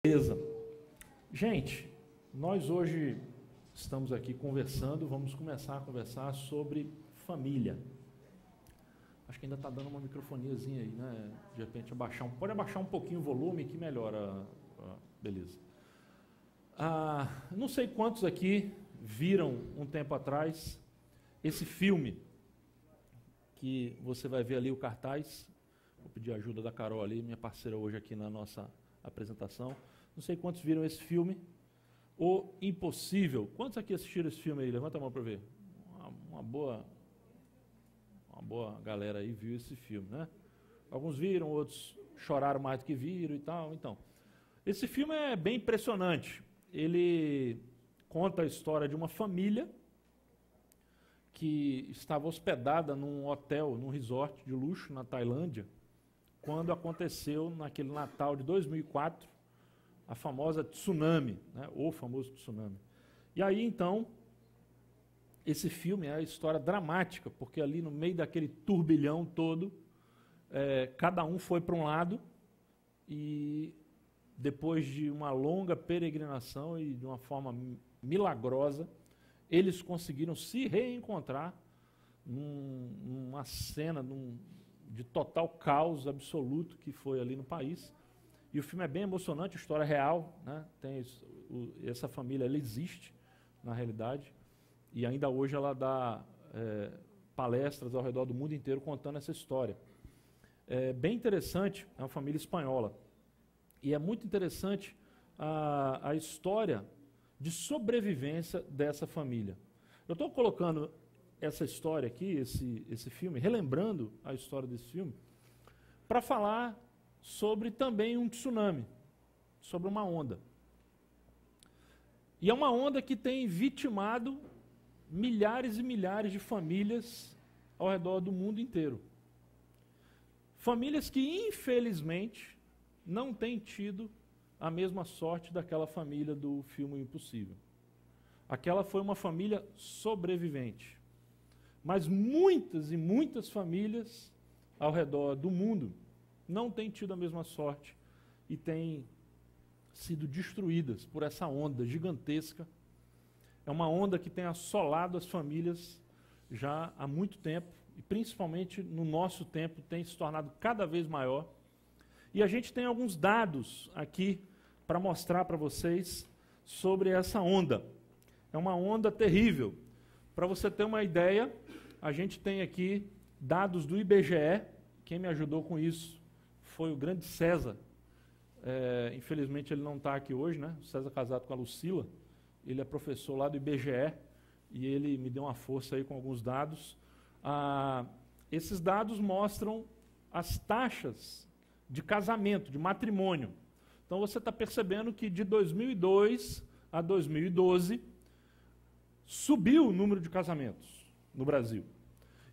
Beleza. Gente, nós hoje estamos aqui conversando, vamos começar a conversar sobre família. Acho que ainda está dando uma microfoniazinha aí, né? De repente pode abaixar um pouquinho o volume que melhora. Beleza. Não sei quantos aqui viram um tempo atrás esse filme, que você vai ver ali o cartaz. Vou pedir a ajuda da Carol ali, minha parceira hoje aqui na nossa apresentação. Não sei quantos viram esse filme, O Impossível. Quantos aqui assistiram esse filme aí? Levanta a mão para ver. Uma boa galera aí viu esse filme, né? Alguns viram, outros choraram mais do que viram e tal. Então, esse filme é bem impressionante. Ele conta a história de uma família que estava hospedada num hotel, num resort de luxo na Tailândia, quando aconteceu, naquele Natal de 2004, a famosa tsunami, né? O famoso tsunami. E aí, então, esse filme é a história dramática, porque ali no meio daquele turbilhão todo, cada um foi para um lado e depois de uma longa peregrinação e de uma forma milagrosa, eles conseguiram se reencontrar numa cena de total caos absoluto que foi ali no país. E o filme é bem emocionante, história real, né? Essa família ela existe na realidade e ainda hoje ela dá palestras ao redor do mundo inteiro contando essa história. É bem interessante, é uma família espanhola. E é muito interessante a história de sobrevivência dessa família. Eu estou colocando essa história aqui, esse filme, relembrando a história desse filme, para falar sobre também um tsunami, sobre uma onda. E é uma onda que tem vitimado milhares e milhares de famílias ao redor do mundo inteiro. Famílias que, infelizmente, não têm tido a mesma sorte daquela família do filme Impossível. Aquela foi uma família sobrevivente. Mas muitas e muitas famílias ao redor do mundo não têm tido a mesma sorte e têm sido destruídas por essa onda gigantesca. É uma onda que tem assolado as famílias já há muito tempo, e principalmente no nosso tempo tem se tornado cada vez maior. E a gente tem alguns dados aqui para mostrar para vocês sobre essa onda. É uma onda terrível. Para você ter uma ideia, a gente tem aqui dados do IBGE. Quem me ajudou com isso foi o grande César. Infelizmente ele não está aqui hoje, né? O César casado com a Lucila. Ele é professor lá do IBGE e ele me deu uma força aí com alguns dados. Esses dados mostram as taxas de casamento, de matrimônio. Então você está percebendo que de 2002 a 2012 subiu o número de casamentos no Brasil.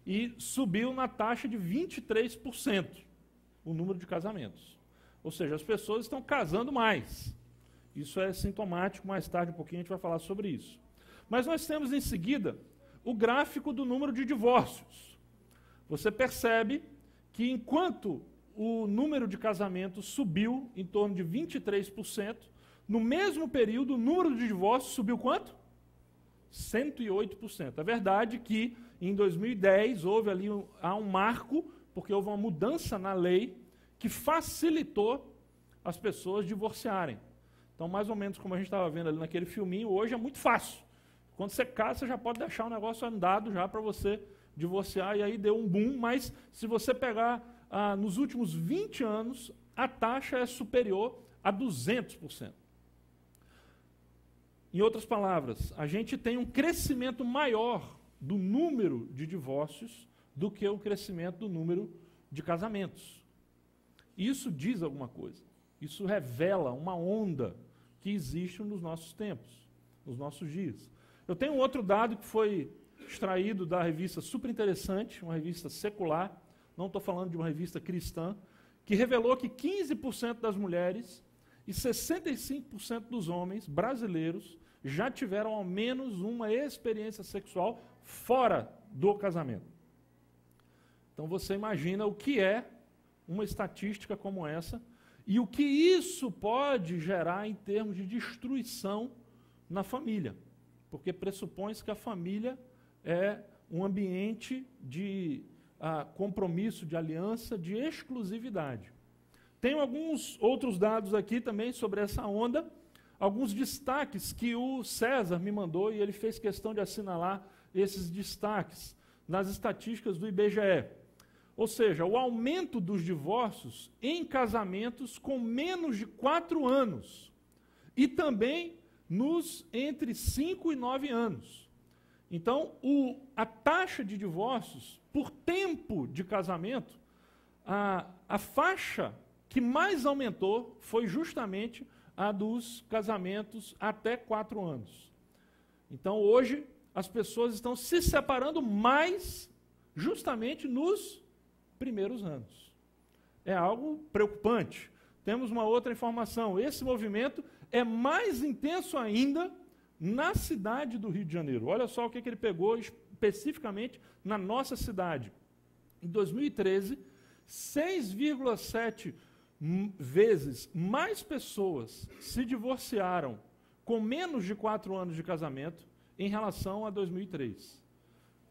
E subiu na taxa de 23% o número de casamentos. Ou seja, as pessoas estão casando mais. Isso é sintomático, mais tarde um pouquinho a gente vai falar sobre isso. Mas nós temos em seguida o gráfico do número de divórcios. Você percebe que enquanto o número de casamentos subiu em torno de 23%, no mesmo período o número de divórcios subiu quanto? 108%. É verdade que em 2010 houve ali um marco, porque houve uma mudança na lei que facilitou as pessoas divorciarem. Então, mais ou menos como a gente estava vendo ali naquele filminho, hoje é muito fácil. Quando você casa, você já pode deixar o negócio andado já para você divorciar, e aí deu um boom, mas se você pegar nos últimos 20 anos, a taxa é superior a 200%. Em outras palavras, a gente tem um crescimento maior do número de divórcios do que o crescimento do número de casamentos. Isso diz alguma coisa. Isso revela uma onda que existe nos nossos tempos, nos nossos dias. Eu tenho um outro dado que foi extraído da revista super interessante, uma revista secular, não estou falando de uma revista cristã, que revelou que 15% das mulheres e 65% dos homens brasileiros já tiveram ao menos uma experiência sexual fora do casamento. Então você imagina o que é uma estatística como essa, e o que isso pode gerar em termos de destruição na família, porque pressupõe-se que a família é um ambiente de compromisso, de aliança, de exclusividade. Tenho alguns outros dados aqui também sobre essa onda, alguns destaques que o César me mandou e ele fez questão de assinalar esses destaques nas estatísticas do IBGE. Ou seja, o aumento dos divórcios em casamentos com menos de 4 anos e também nos entre 5 e 9 anos. Então, a taxa de divórcios por tempo de casamento, a faixa que mais aumentou foi justamente a dos casamentos até 4 anos. Então, hoje, as pessoas estão se separando mais justamente nos primeiros anos. É algo preocupante. Temos uma outra informação. Esse movimento é mais intenso ainda na cidade do Rio de Janeiro. Olha só o que ele pegou especificamente na nossa cidade. Em 2013, 6,7 vezes mais pessoas se divorciaram com menos de 4 anos de casamento em relação a 2003.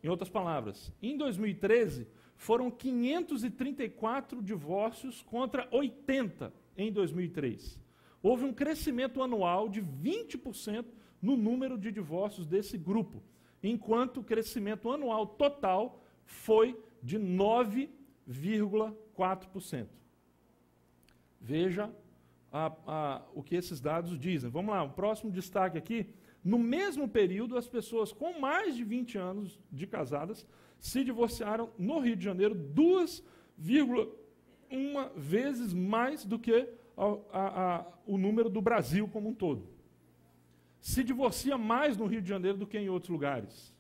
Em outras palavras, em 2013, foram 534 divórcios contra 80 em 2003. Houve um crescimento anual de 20% no número de divórcios desse grupo, enquanto o crescimento anual total foi de 9,4%. Veja o que esses dados dizem. Vamos lá, o próximo destaque aqui. No mesmo período, as pessoas com mais de 20 anos de casadas se divorciaram no Rio de Janeiro 2,1 vezes mais do que o número do Brasil como um todo. Se divorcia mais no Rio de Janeiro do que em outros lugares.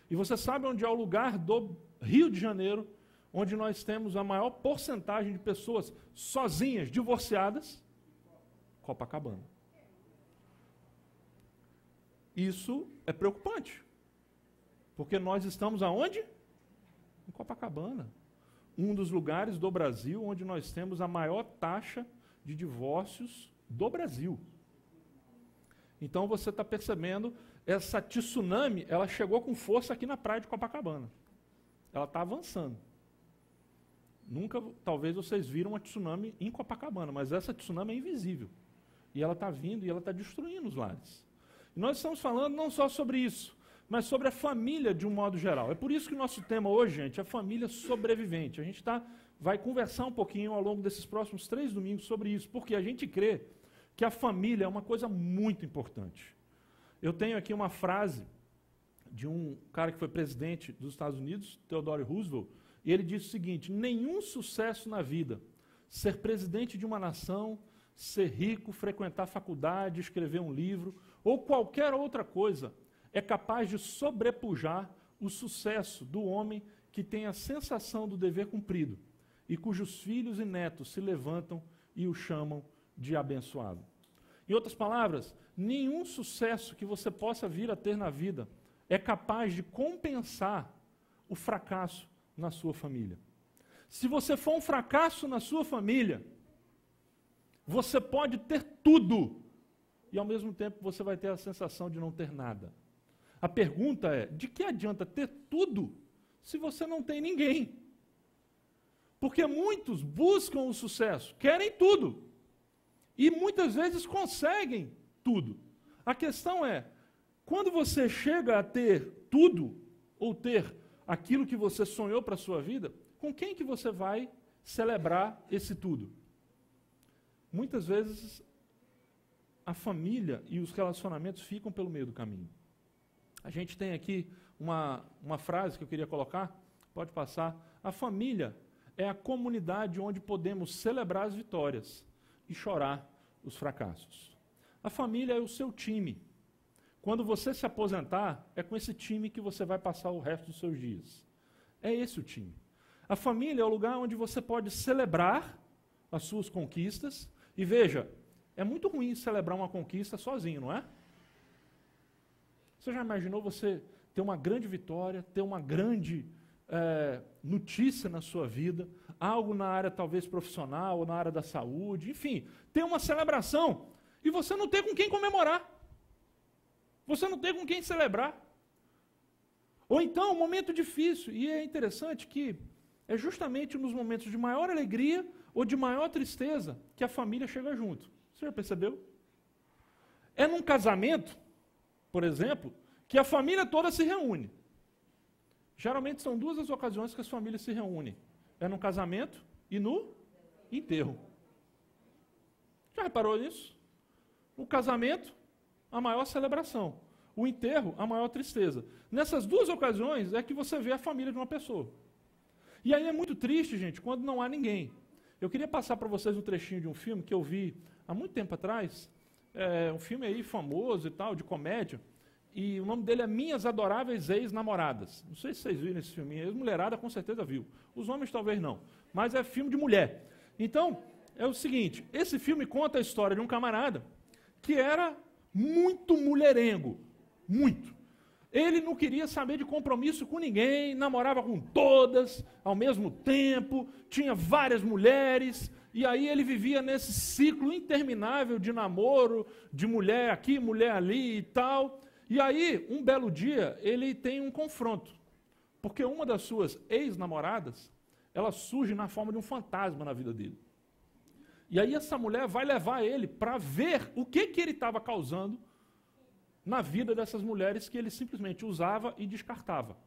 E você sabe onde é o lugar do Rio de Janeiro onde nós temos a maior porcentagem de pessoas sozinhas, divorciadas? Copacabana. Isso é preocupante, porque nós estamos aonde? Em Copacabana, um dos lugares do Brasil onde nós temos a maior taxa de divórcios do Brasil. Então você está percebendo, essa tsunami, ela chegou com força aqui na praia de Copacabana. Ela está avançando. Nunca, talvez vocês viram uma tsunami em Copacabana, mas essa tsunami é invisível. E ela está vindo e ela está destruindo os lares. E nós estamos falando não só sobre isso, mas sobre a família de um modo geral. É por isso que o nosso tema hoje, gente, é família sobrevivente. A gente vai conversar um pouquinho ao longo desses próximos 3 domingos sobre isso, porque a gente crê que a família é uma coisa muito importante. Eu tenho aqui uma frase de um cara que foi presidente dos Estados Unidos, Theodore Roosevelt, e ele disse o seguinte: nenhum sucesso na vida, ser presidente de uma nação, ser rico, frequentar faculdade, escrever um livro, ou qualquer outra coisa, é capaz de sobrepujar o sucesso do homem que tem a sensação do dever cumprido e cujos filhos e netos se levantam e o chamam de abençoado. Em outras palavras, nenhum sucesso que você possa vir a ter na vida é capaz de compensar o fracasso na sua família. Se você for um fracasso na sua família, você pode ter tudo e ao mesmo tempo você vai ter a sensação de não ter nada. A pergunta é, de que adianta ter tudo se você não tem ninguém? Porque muitos buscam o sucesso, querem tudo. E muitas vezes conseguem tudo. A questão é, quando você chega a ter tudo, ou ter aquilo que você sonhou para a sua vida, com quem que você vai celebrar esse tudo? Muitas vezes, a família e os relacionamentos ficam pelo meio do caminho. A gente tem aqui uma frase que eu queria colocar, pode passar. A família é a comunidade onde podemos celebrar as vitórias e chorar os fracassos. A família é o seu time. Quando você se aposentar, é com esse time que você vai passar o resto dos seus dias. É esse o time. A família é o lugar onde você pode celebrar as suas conquistas. E veja, é muito ruim celebrar uma conquista sozinho, não é? Você já imaginou você ter uma grande vitória, ter uma grande notícia na sua vida, algo na área talvez profissional, ou na área da saúde, enfim, tem uma celebração, e você não tem com quem comemorar. Você não tem com quem celebrar. Ou então, um momento difícil, e é interessante que é justamente nos momentos de maior alegria ou de maior tristeza que a família chega junto. Você já percebeu? É num casamento, por exemplo, que a família toda se reúne. Geralmente são duas as ocasiões que as famílias se reúnem. É no casamento e no enterro. Já reparou nisso? O casamento, a maior celebração. O enterro, a maior tristeza. Nessas duas ocasiões é que você vê a família de uma pessoa. E aí é muito triste, gente, quando não há ninguém. Eu queria passar para vocês um trechinho de um filme que eu vi há muito tempo atrás. Um filme aí famoso e tal, de comédia. E o nome dele é Minhas Adoráveis Ex-Namoradas. Não sei se vocês viram esse filme. A mulherada com certeza viu. Os homens talvez não. Mas é filme de mulher. Então, é o seguinte. Esse filme conta a história de um camarada que era muito mulherengo. Muito. Ele não queria saber de compromisso com ninguém, namorava com todas ao mesmo tempo, tinha várias mulheres, e aí ele vivia nesse ciclo interminável de namoro, de mulher aqui, mulher ali e tal. E aí, um belo dia, ele tem um confronto, porque uma das suas ex-namoradas, ela surge na forma de um fantasma na vida dele. E aí essa mulher vai levar ele para ver o que ele estava causando na vida dessas mulheres que ele simplesmente usava e descartava.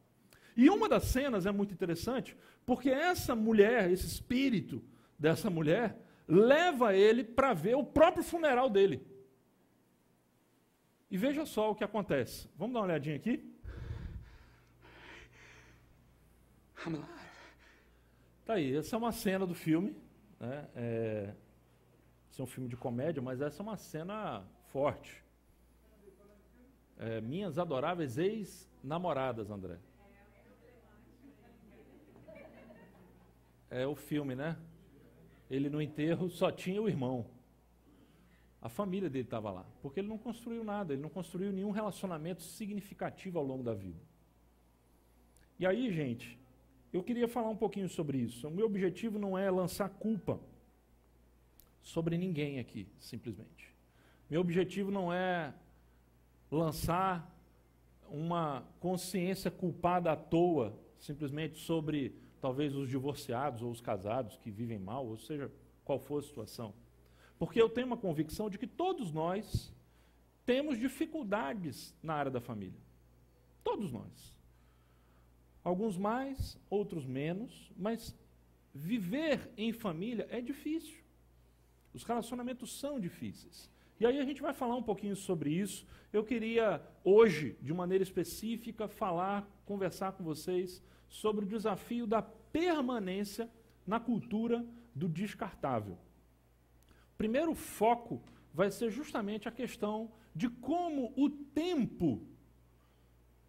E uma das cenas é muito interessante, porque essa mulher, esse espírito dessa mulher, leva ele para ver o próprio funeral dele. E veja só o que acontece. Vamos dar uma olhadinha aqui? Tá aí, essa é uma cena do filme. Né? Esse é um filme de comédia, mas essa é uma cena forte. Minhas Adoráveis Ex-Namoradas, André. É o filme, né? Ele no enterro só tinha o irmão. A família dele estava lá, porque ele não construiu nada, ele não construiu nenhum relacionamento significativo ao longo da vida. E aí, gente, eu queria falar um pouquinho sobre isso. O meu objetivo não é lançar culpa sobre ninguém aqui, simplesmente. Meu objetivo não é lançar uma consciência culpada à toa, simplesmente sobre talvez os divorciados ou os casados que vivem mal, ou seja, qual for a situação. Porque eu tenho uma convicção de que todos nós temos dificuldades na área da família. Todos nós. Alguns mais, outros menos, mas viver em família é difícil. Os relacionamentos são difíceis. E aí a gente vai falar um pouquinho sobre isso. Eu queria, hoje, de maneira específica, conversar com vocês sobre o desafio da permanência na cultura do descartável. O primeiro foco vai ser justamente a questão de como o tempo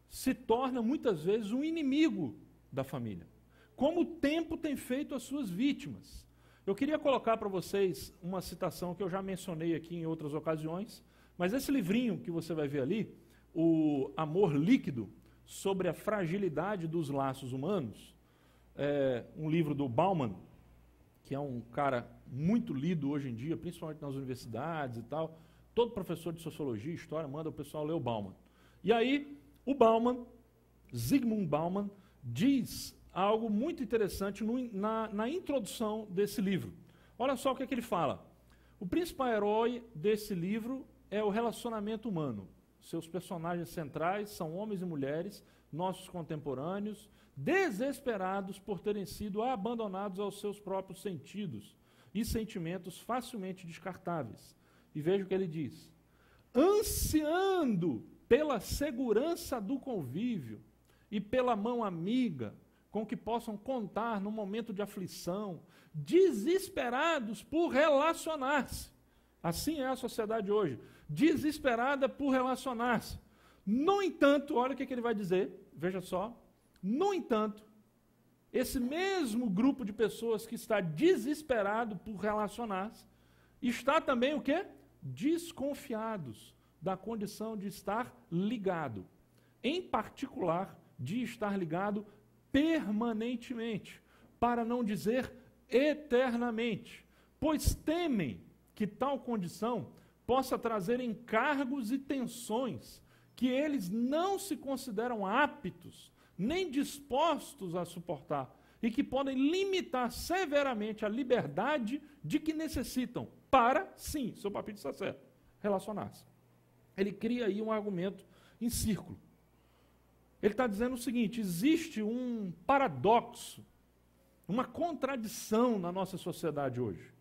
se torna, muitas vezes, um inimigo da família. Como o tempo tem feito as suas vítimas. Eu queria colocar para vocês uma citação que eu já mencionei aqui em outras ocasiões, mas esse livrinho que você vai ver ali, O Amor Líquido, sobre a fragilidade dos laços humanos, é um livro do Bauman, que é um cara muito lido hoje em dia, principalmente nas universidades e tal. Todo professor de sociologia e história manda o pessoal ler o Bauman. E aí, o Bauman, Zygmunt Bauman, diz algo muito interessante na introdução desse livro. Olha só o que é que ele fala. O principal herói desse livro é o relacionamento humano. Seus personagens centrais são homens e mulheres, nossos contemporâneos, desesperados por terem sido abandonados aos seus próprios sentidos e sentimentos facilmente descartáveis. E veja o que ele diz. Ansiando pela segurança do convívio e pela mão amiga com que possam contar no momento de aflição, desesperados por relacionar-se. Assim é a sociedade hoje, desesperada por relacionar-se. No entanto, olha o que ele vai dizer, veja só. No entanto, esse mesmo grupo de pessoas que está desesperado por relacionar-se, está também o quê? Desconfiados da condição de estar ligado. Em particular, de estar ligado permanentemente, para não dizer eternamente, pois temem que tal condição possa trazer encargos e tensões que eles não se consideram aptos, nem dispostos a suportar, e que podem limitar severamente a liberdade de que necessitam para, sim, seu papel está certo, relacionar-se. Ele cria aí um argumento em círculo. Ele está dizendo o seguinte: existe um paradoxo, uma contradição na nossa sociedade hoje.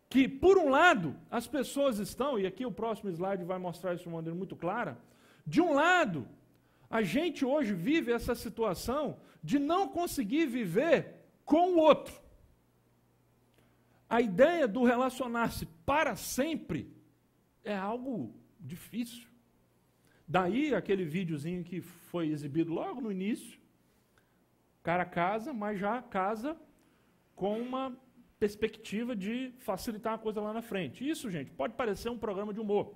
Que, por um lado, as pessoas estão, e aqui o próximo slide vai mostrar isso de uma maneira muito clara, de um lado, a gente hoje vive essa situação de não conseguir viver com o outro. A ideia do relacionar-se para sempre é algo difícil. Daí aquele videozinho que foi exibido logo no início, o cara casa, mas já casa com uma perspectiva de facilitar a coisa lá na frente. Isso, gente, pode parecer um programa de humor.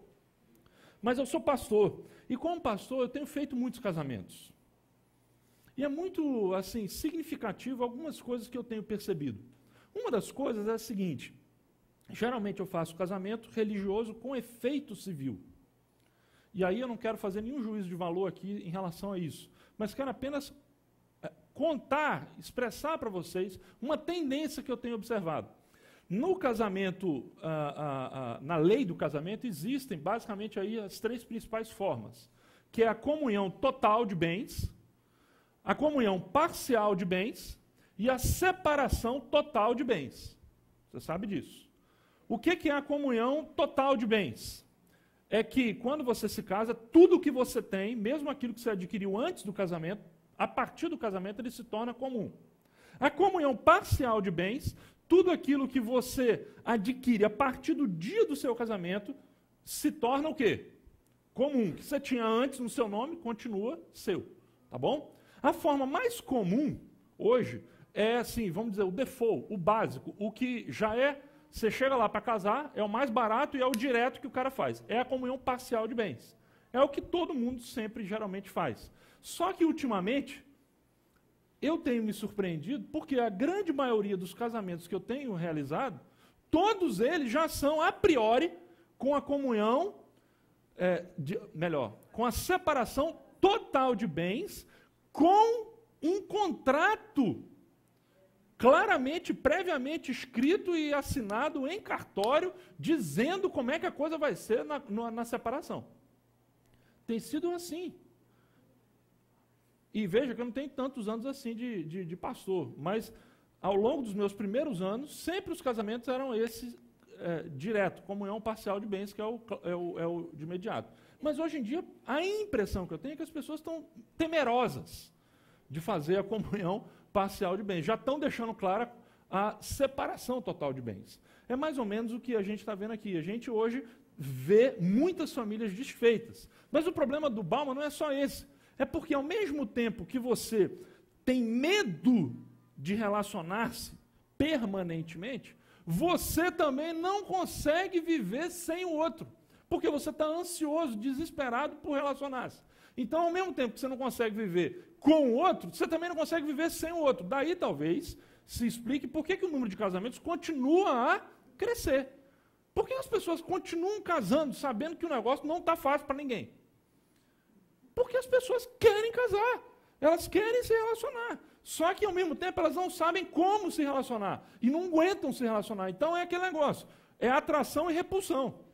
Mas eu sou pastor, e como pastor eu tenho feito muitos casamentos. E é muito, assim, significativo algumas coisas que eu tenho percebido. Uma das coisas é a seguinte: geralmente eu faço casamento religioso com efeito civil. E aí eu não quero fazer nenhum juízo de valor aqui em relação a isso, mas quero apenas contar, expressar para vocês uma tendência que eu tenho observado. No casamento, na lei do casamento, existem basicamente aí as três principais formas, que é a comunhão total de bens, a comunhão parcial de bens e a separação total de bens. Você sabe disso. O que é a comunhão total de bens? É que quando você se casa, tudo o que você tem, mesmo aquilo que você adquiriu antes do casamento, a partir do casamento ele se torna comum. A comunhão parcial de bens, tudo aquilo que você adquire a partir do dia do seu casamento, se torna o quê? Comum. O que você tinha antes no seu nome, continua seu. Tá bom? A forma mais comum, hoje, é assim, vamos dizer, o default, o básico, o que já é, você chega lá para casar, é o mais barato e é o direto que o cara faz. É a comunhão parcial de bens. É o que todo mundo sempre, geralmente, faz. Só que, ultimamente, eu tenho me surpreendido porque a grande maioria dos casamentos que eu tenho realizado, todos eles já são, a priori, com a comunhão, com a separação total de bens, com um contrato claramente, previamente escrito e assinado em cartório, dizendo como é que a coisa vai ser na separação. Tem sido assim. E veja que eu não tenho tantos anos assim de pastor, mas ao longo dos meus primeiros anos, sempre os casamentos eram esses direto, comunhão parcial de bens, que é o de imediato. Mas hoje em dia, a impressão que eu tenho é que as pessoas estão temerosas de fazer a comunhão parcial de bens. Já estão deixando clara a separação total de bens. É mais ou menos o que a gente está vendo aqui. A gente hoje vê muitas famílias desfeitas. Mas o problema do Bauman não é só esse. É porque ao mesmo tempo que você tem medo de relacionar-se permanentemente, você também não consegue viver sem o outro. Porque você está ansioso, desesperado por relacionar-se. Então, ao mesmo tempo que você não consegue viver com o outro, você também não consegue viver sem o outro. Daí, talvez, se explique por que o número de casamentos continua a crescer. Por que as pessoas continuam casando, sabendo que o negócio não está fácil para ninguém? Porque as pessoas querem casar, elas querem se relacionar. Só que, ao mesmo tempo, elas não sabem como se relacionar. E não aguentam se relacionar. Então, é aquele negócio. É atração e repulsão.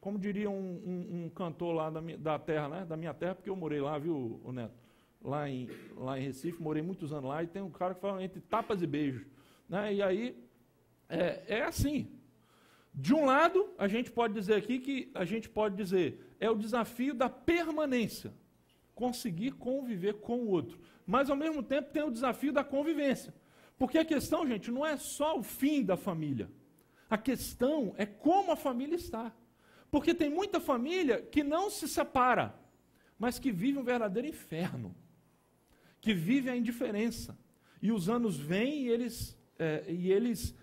Como diria um cantor lá da terra, né? Da minha terra, porque eu morei lá, viu, o Neto? Lá em Recife, morei muitos anos lá, e tem um cara que fala entre tapas e beijos. Né? E aí, é assim. De um lado, a gente pode dizer aqui que é o desafio da permanência. Conseguir conviver com o outro. Mas, ao mesmo tempo, tem o desafio da convivência. Porque a questão, gente, não é só o fim da família. A questão é como a família está. Porque tem muita família que não se separa, mas que vive um verdadeiro inferno. Que vive a indiferença. E os anos vêm e eles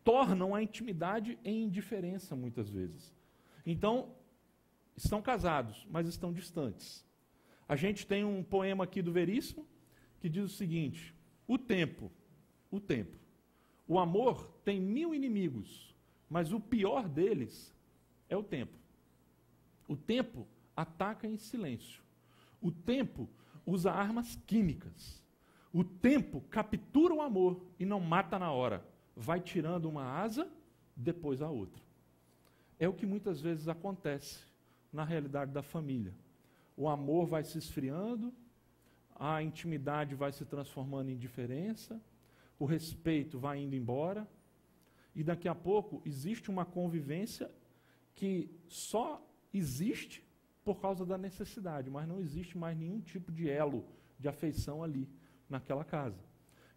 tornam a intimidade em indiferença, muitas vezes. Então, estão casados, mas estão distantes. A gente tem um poema aqui do Veríssimo, que diz o seguinte: o tempo. O amor tem 1000 inimigos, mas o pior deles é o tempo. O tempo ataca em silêncio. O tempo usa armas químicas. O tempo captura o amor e não mata na hora. Vai tirando uma asa, depois a outra. É o que muitas vezes acontece na realidade da família. O amor vai se esfriando, a intimidade vai se transformando em indiferença, o respeito vai indo embora, e daqui a pouco existe uma convivência que só existe por causa da necessidade, mas não existe mais nenhum tipo de elo de afeição ali naquela casa.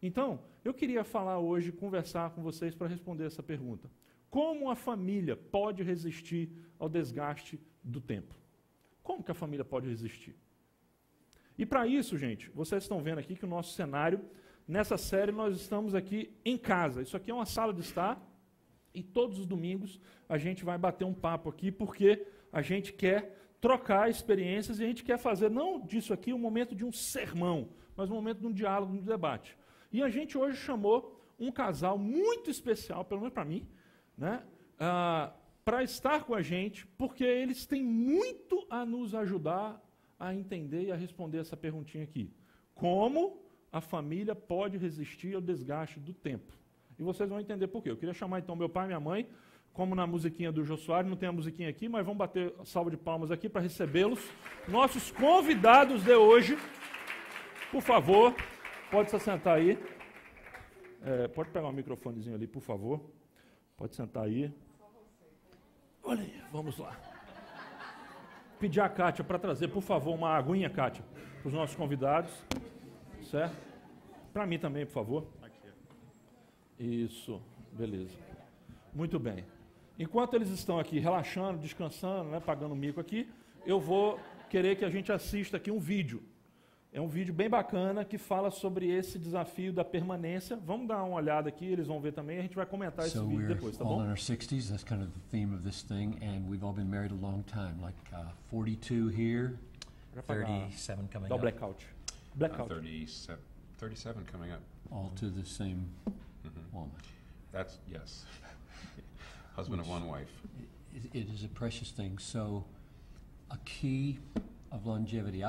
Então, eu queria falar hoje, conversar com vocês para responder essa pergunta. Como a família pode resistir ao desgaste do tempo? Como que a família pode resistir? E para isso, gente, vocês estão vendo aqui que o nosso cenário, nessa série nós estamos aqui em casa. Isso aqui é uma sala de estar e todos os domingos a gente vai bater um papo aqui porque a gente quer trocar experiências e a gente quer fazer, não disso aqui, um momento de um sermão, mas um momento de um diálogo, de um debate. E a gente hoje chamou um casal muito especial, pelo menos para mim, né, para estar com a gente, porque eles têm muito a nos ajudar a entender e a responder essa perguntinha aqui. Como a família pode resistir ao desgaste do tempo? E vocês vão entender por quê. Eu queria chamar então meu pai e minha mãe, como na musiquinha do Jô Soares, não tem a musiquinha aqui, mas vamos bater a salva de palmas aqui para recebê-los. Nossos convidados de hoje, por favor, pode se sentar aí. Pode pegar o microfonezinho ali, por favor. Pode sentar aí. Olha aí, vamos lá. Pedir a Kátia para trazer, por favor, uma aguinha, Kátia, para os nossos convidados. Certo? Para mim também, por favor. Isso, beleza. Muito bem. Enquanto eles estão aqui relaxando, descansando, né, pagando mico aqui, eu vou querer que a gente assista aqui um vídeo. É um vídeo bem bacana que fala sobre esse desafio da permanência. Vamos dar uma olhada aqui, eles vão ver também, a gente vai comentar esse vídeo depois, tá bom? So we're all in our 60s, that's kind of the theme of this thing, and we've all been married a long time, like 42 here. 37 coming Dá o up. blackout. Blackout. 37 coming up. All to the same woman. That's, yes. Husband of one wife. It is a precious thing. So a key of longevity.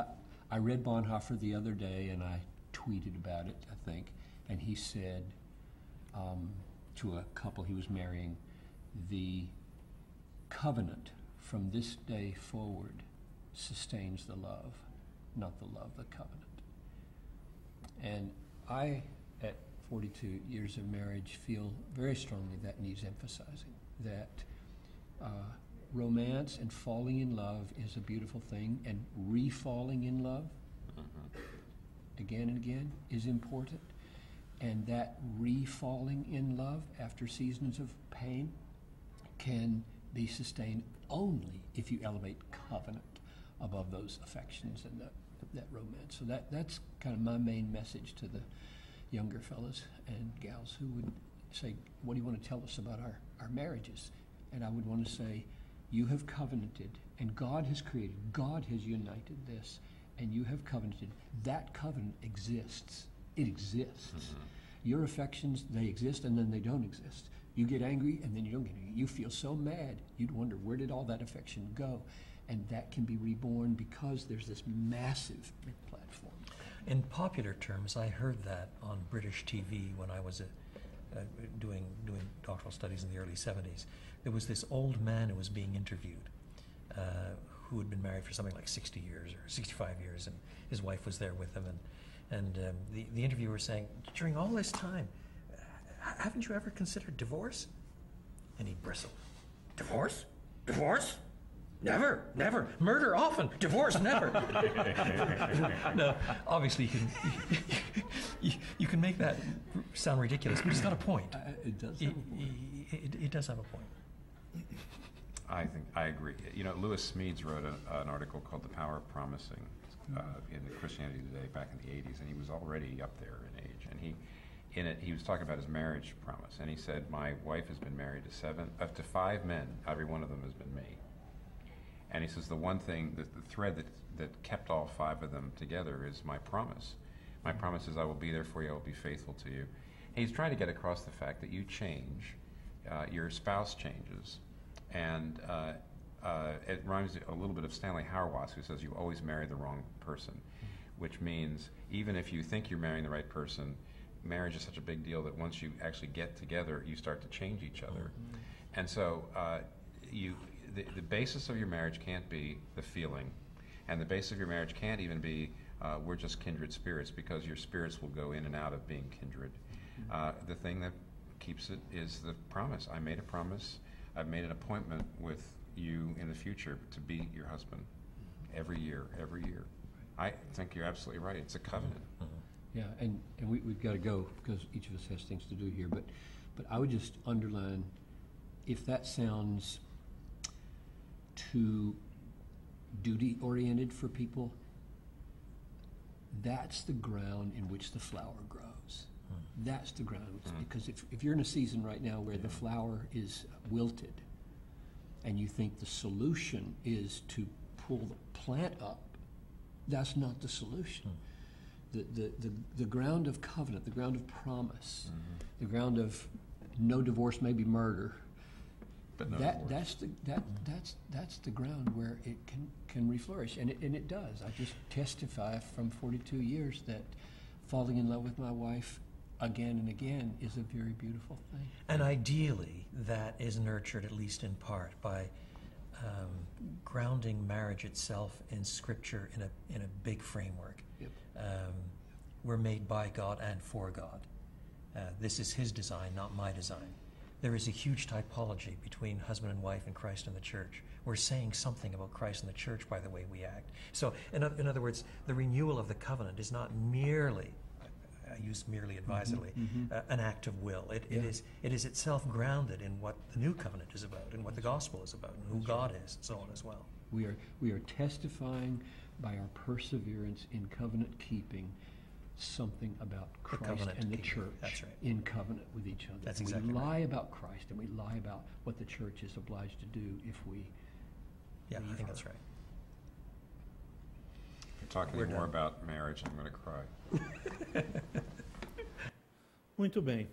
I read Bonhoeffer the other day, and I tweeted about it, I think, and he said to a couple he was marrying, the covenant from this day forward sustains the love, not the love, the covenant. And I, at 42 years of marriage, feel very strongly that needs emphasizing, that romance and falling in love is a beautiful thing, and re-falling in love again and again is important. And that re-falling in love after seasons of pain can be sustained only if you elevate covenant above those affections and that romance. So that's kind of my main message to the younger fellas and gals who would say, what do you want to tell us about our marriages? And I would want to say, you have covenanted, and God has created, God has united this, and you have covenanted. That covenant exists. It exists. Your affections, they exist, and then they don't exist. You get angry, and then you don't get angry. You feel so mad, you'd wonder, where did all that affection go? And that can be reborn because there's this massive platform. In popular terms, I heard that on British TV when I was doing doctoral studies in the early 70s. There was this old man who was being interviewed who had been married for something like 60 years or 65 years, and his wife was there with him. And the interviewer was saying, during all this time, haven't you ever considered divorce? And he bristled. Divorce? Divorce? Never, never. Murder often, divorce never. No, obviously you can make that sound ridiculous, but it's got a point. It does have a point. It does have a point. I agree. You know, Lewis Smedes wrote an article called "The Power of Promising" in Christianity Today back in the '80s, and he was already up there in age. And he was talking about his marriage promise, and he said, "My wife has been married to 5 men. Every one of them has been me." And he says the one thing, the thread that kept all 5 of them together is my promise. My promise is I will be there for you, I will be faithful to you. And he's trying to get across the fact that you change, your spouse changes, and it reminds me a little bit of Stanley Hauerwas, who says you always marry the wrong person, which means even if you think you're marrying the right person, marriage is such a big deal that once you actually get together, you start to change each other. And so the basis of your marriage can't be the feeling, and the basis of your marriage can't even be we're just kindred spirits, because your spirits will go in and out of being kindred. The thing that keeps it is the promise. I made a promise. I've made an appointment with you in the future to be your husband every year. I think you're absolutely right. It's a covenant. Yeah, and we've got to go because each of us has things to do here. But I would just underline, if that sounds too duty-oriented for people, that's the ground in which the flower grows. That's the ground. Because if you're in a season right now where the flower is wilted, and you think the solution is to pull the plant up, that's not the solution. The ground of covenant, the ground of promise, the ground of no divorce, maybe murder, But no that's the ground where it can reflourish, and it does. I just testify from 42 years that falling in love with my wife again and again is a very beautiful thing. And ideally, that is nurtured, at least in part, by grounding marriage itself in Scripture in a big framework. Yep. We're made by God and for God. This is His design, not my design. There is a huge typology between husband and wife and Christ and the church. We're saying something about Christ and the church by the way we act. So, in other words, the renewal of the covenant is not merely, I use merely advisedly, an act of will. It is itself grounded in what the new covenant is about, and what the gospel is about, and who God is, and so on as well. We are testifying by our perseverance in covenant keeping something about Christ and the church. That's right. In covenant with each other. That's and exactly we lie right. about Christ, and we lie about what the church is obliged to do if we Yeah, I think that's right. If we're talking We're more done. about marriage, I'm going to cry. Muito bem.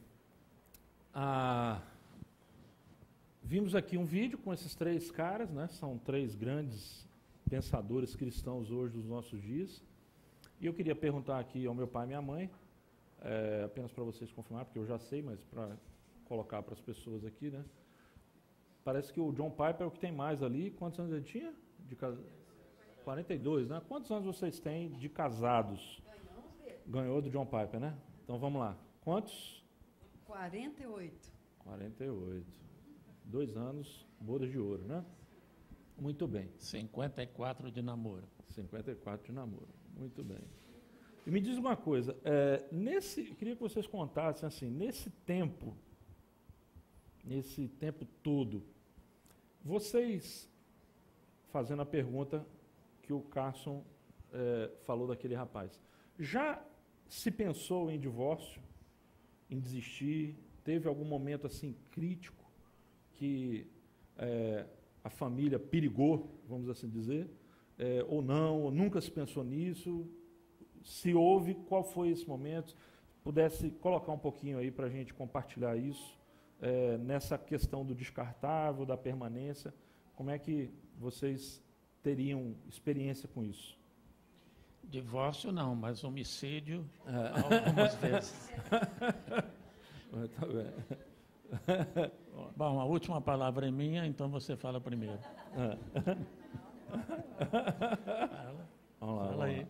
Vimos aqui um vídeo com esses três caras, né? São três grandes pensadores cristãos hoje dos nossos dias. E eu queria perguntar aqui ao meu pai e minha mãe, apenas para vocês confirmar, porque eu já sei, mas para colocar para as pessoas aqui, né? Parece que o John Piper é o que tem mais ali. Quantos anos ele tinha? 42, né? Quantos anos vocês têm de casados? Ganhou do John Piper, né? Então vamos lá. Quantos? 48. 48. 2 anos, bodas de ouro, né? Muito bem. 54 de namoro. 54 de namoro. Muito bem. E me diz uma coisa, queria que vocês contassem assim, nesse tempo todo, vocês, fazendo a pergunta que o Carson falou daquele rapaz, já se pensou em divórcio, em desistir? Teve algum momento assim crítico que a família perigou, vamos assim dizer? Ou não, ou nunca se pensou nisso? Se houve, qual foi esse momento? Pudesse colocar um pouquinho aí para a gente compartilhar isso, nessa questão do descartável, da permanência, como é que vocês teriam experiência com isso? Divórcio não, mas homicídio algumas vezes. Tá bem. Bom, a última palavra é minha, então você fala primeiro. Vamos lá, Fala aí. lá.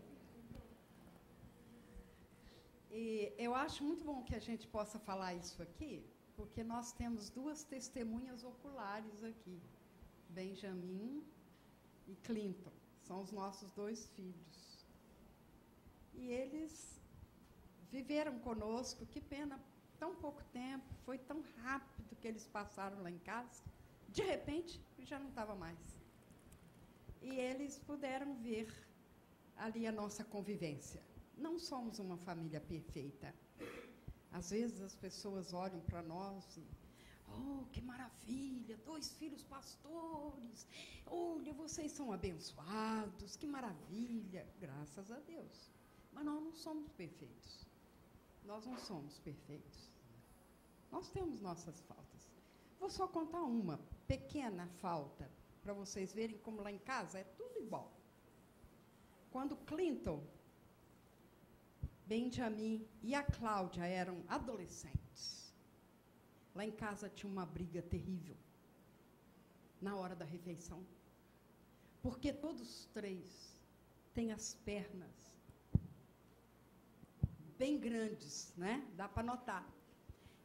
E eu acho muito bom que a gente possa falar isso aqui, porque nós temos duas testemunhas oculares aqui, Benjamin e Clinton, são os nossos 2 filhos. E eles viveram conosco, que pena, tão pouco tempo, foi tão rápido que eles passaram lá em casa, de repente já não estava mais. E eles puderam ver ali a nossa convivência. Não somos uma família perfeita. Às vezes as pessoas olham para nós e, oh, que maravilha, 2 filhos pastores, olha, vocês são abençoados, que maravilha, graças a Deus. Mas nós não somos perfeitos. Nós não somos perfeitos. Nós temos nossas faltas. Vou só contar uma pequena falta, para vocês verem como lá em casa é tudo igual. Quando Clinton, Benjamin e a Cláudia eram adolescentes, lá em casa tinha uma briga terrível, na hora da refeição, porque todos os três têm as pernas bem grandes, né? Dá para notar.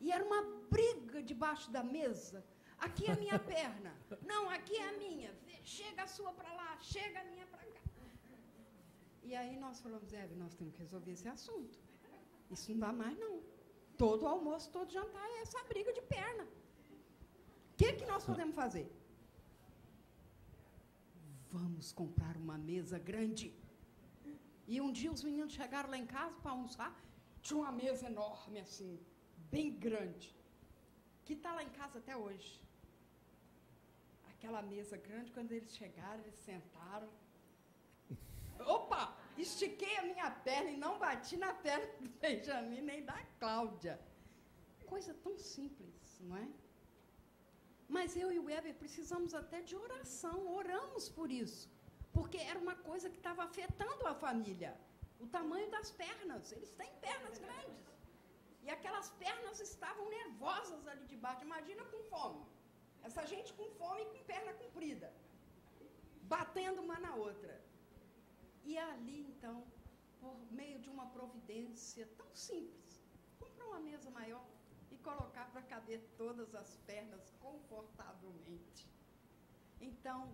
E era uma briga debaixo da mesa. Aqui é a minha perna. Não, aqui é a minha. Chega a sua para lá, chega a minha para cá. E aí nós falamos, Hebe, nós temos que resolver esse assunto. Isso não dá mais, não. Todo almoço, todo jantar é essa briga de perna. O que nós podemos fazer? Vamos comprar uma mesa grande. E um dia os meninos chegaram lá em casa para almoçar, tinha uma mesa enorme assim, bem grande, que está lá em casa até hoje. Aquela mesa grande, quando eles chegaram, eles sentaram. Opa! Estiquei a minha perna e não bati na perna do Benjamin nem da Cláudia. Coisa tão simples, não é? Mas eu e o Weber precisamos até de oração, oramos por isso, porque era uma coisa que estava afetando a família. O tamanho das pernas, eles têm pernas grandes. E aquelas pernas estavam nervosas ali debaixo, imagina com fome. Essa gente com fome e com perna comprida, batendo uma na outra. E ali, então, por meio de uma providência tão simples, comprar uma mesa maior e colocar para caber todas as pernas confortavelmente. Então,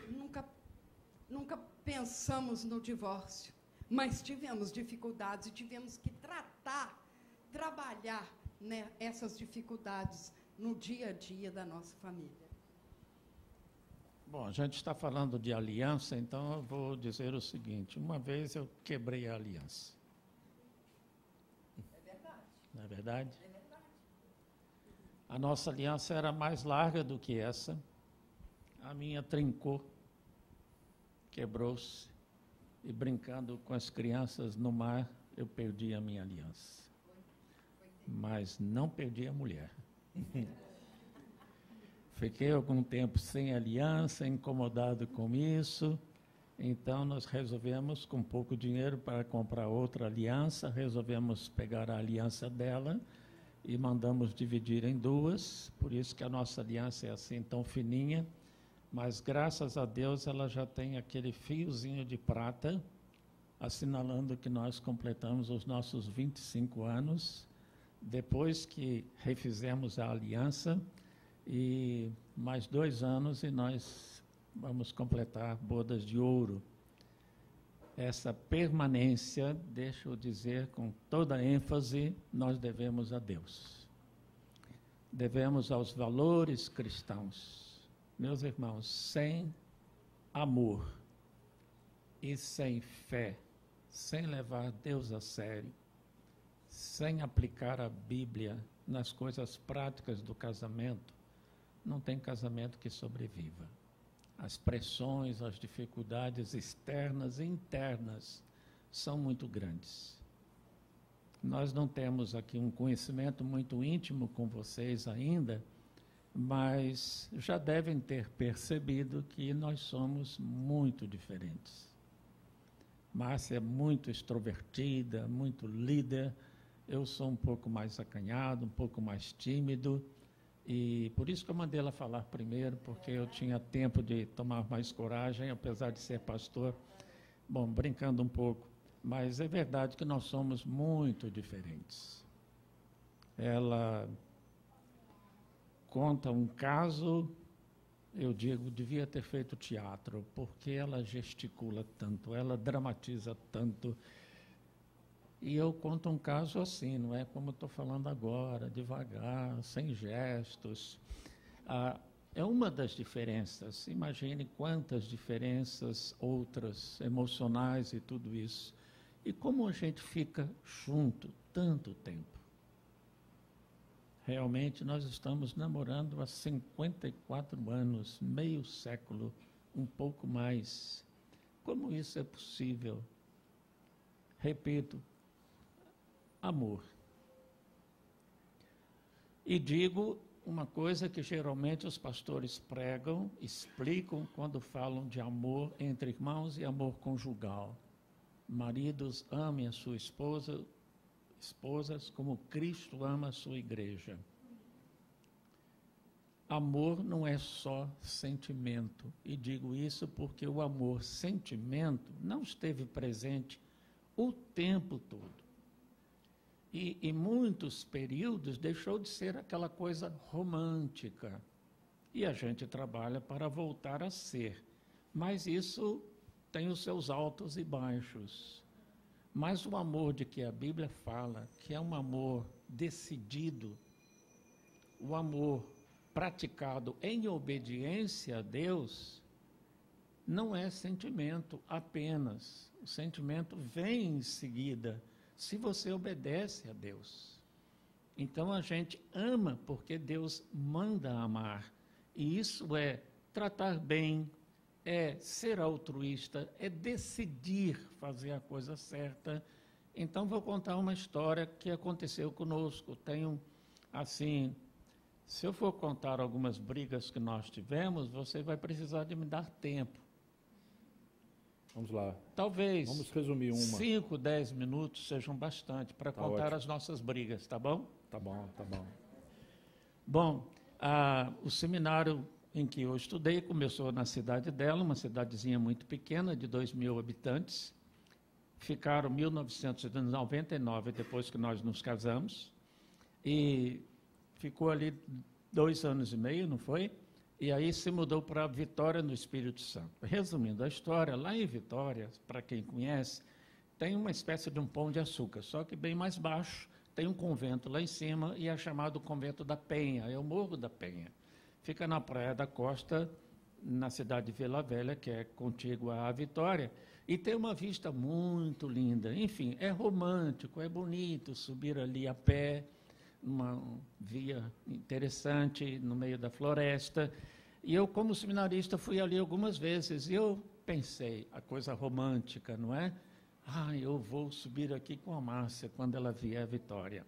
nunca pensamos no divórcio, mas tivemos dificuldades e tivemos que trabalhar, né, essas dificuldades no dia a dia da nossa família. Bom, a gente está falando de aliança, então eu vou dizer o seguinte. Uma vez eu quebrei a aliança. É verdade. Não é verdade? É verdade. A nossa aliança era mais larga do que essa. A minha trincou, quebrou-se. E brincando com as crianças no mar, eu perdi a minha aliança. Mas não perdi a mulher. Fiquei algum tempo sem aliança, incomodado com isso. Então, nós resolvemos, com pouco dinheiro, para comprar outra aliança, resolvemos pegar a aliança dela e mandamos dividir em duas. Por isso que a nossa aliança é assim, tão fininha. Mas, graças a Deus, ela já tem aquele fiozinho de prata, assinalando que nós completamos os nossos 25 anos, depois que refizemos a aliança, e mais 2 anos e nós vamos completar bodas de ouro. Essa permanência, deixa eu dizer com toda ênfase, nós devemos a Deus. Devemos aos valores cristãos. Meus irmãos, sem amor e sem fé, sem levar Deus a sério, sem aplicar a Bíblia nas coisas práticas do casamento, não tem casamento que sobreviva. As pressões, as dificuldades externas e internas são muito grandes. Nós não temos aqui um conhecimento muito íntimo com vocês ainda, mas já devem ter percebido que nós somos muito diferentes. Márcia é muito extrovertida, muito líder, eu sou um pouco mais acanhado, um pouco mais tímido, e por isso que eu mandei ela falar primeiro, porque eu tinha tempo de tomar mais coragem, apesar de ser pastor. Bom, brincando um pouco, mas é verdade que nós somos muito diferentes. Ela conta um caso, eu digo, devia ter feito teatro, porque ela gesticula tanto, ela dramatiza tanto. E eu conto um caso assim, não é como eu estou falando agora, devagar, sem gestos. É uma das diferenças. Imagine quantas diferenças outras, emocionais e tudo isso. E como a gente fica junto tanto tempo. Realmente nós estamos namorando há 54 anos, meio século, um pouco mais. Como isso é possível? Repito, amor. E digo uma coisa que geralmente os pastores pregam, explicam quando falam de amor entre irmãos e amor conjugal. Maridos, amem a sua esposa, esposas como Cristo ama a sua igreja. Amor não é só sentimento, e digo isso porque o amor sentimento não esteve presente o tempo todo. E em muitos períodos deixou de ser aquela coisa romântica. E a gente trabalha para voltar a ser. Mas isso tem os seus altos e baixos. Mas o amor de que a Bíblia fala, que é um amor decidido, o amor praticado em obediência a Deus, não é sentimento apenas. O sentimento vem em seguida, se você obedece a Deus. Então a gente ama porque Deus manda amar. E isso é tratar bem, é ser altruísta, é decidir fazer a coisa certa. Então vou contar uma história que aconteceu conosco. Tenho, assim, se eu for contar algumas brigas que nós tivemos, você vai precisar de me dar tempo. Vamos lá. Talvez Vamos resumir uma. 5, 10 minutos sejam bastante para contar ótimo. as nossas brigas, tá bom? Tá bom, tá bom. Bom, o seminário em que eu estudei começou na cidade dela, uma cidadezinha muito pequena, de 2.000 habitantes. Ficaram 1999, depois que nós nos casamos, e ficou ali 2 anos e meio, não foi? E aí se mudou para Vitória, no Espírito Santo. Resumindo a história, lá em Vitória, para quem conhece, tem uma espécie de um pão de açúcar, só que bem mais baixo, tem um convento lá em cima, e é chamado Convento da Penha, é o Morro da Penha. Fica na Praia da Costa, na cidade de Vila Velha, que é contígua à Vitória, e tem uma vista muito linda. Enfim, é romântico, é bonito subir ali a pé, uma via interessante no meio da floresta. E eu, como seminarista, fui ali algumas vezes, e eu pensei, a coisa romântica, não é? Eu vou subir aqui com a Márcia quando ela vier a Vitória.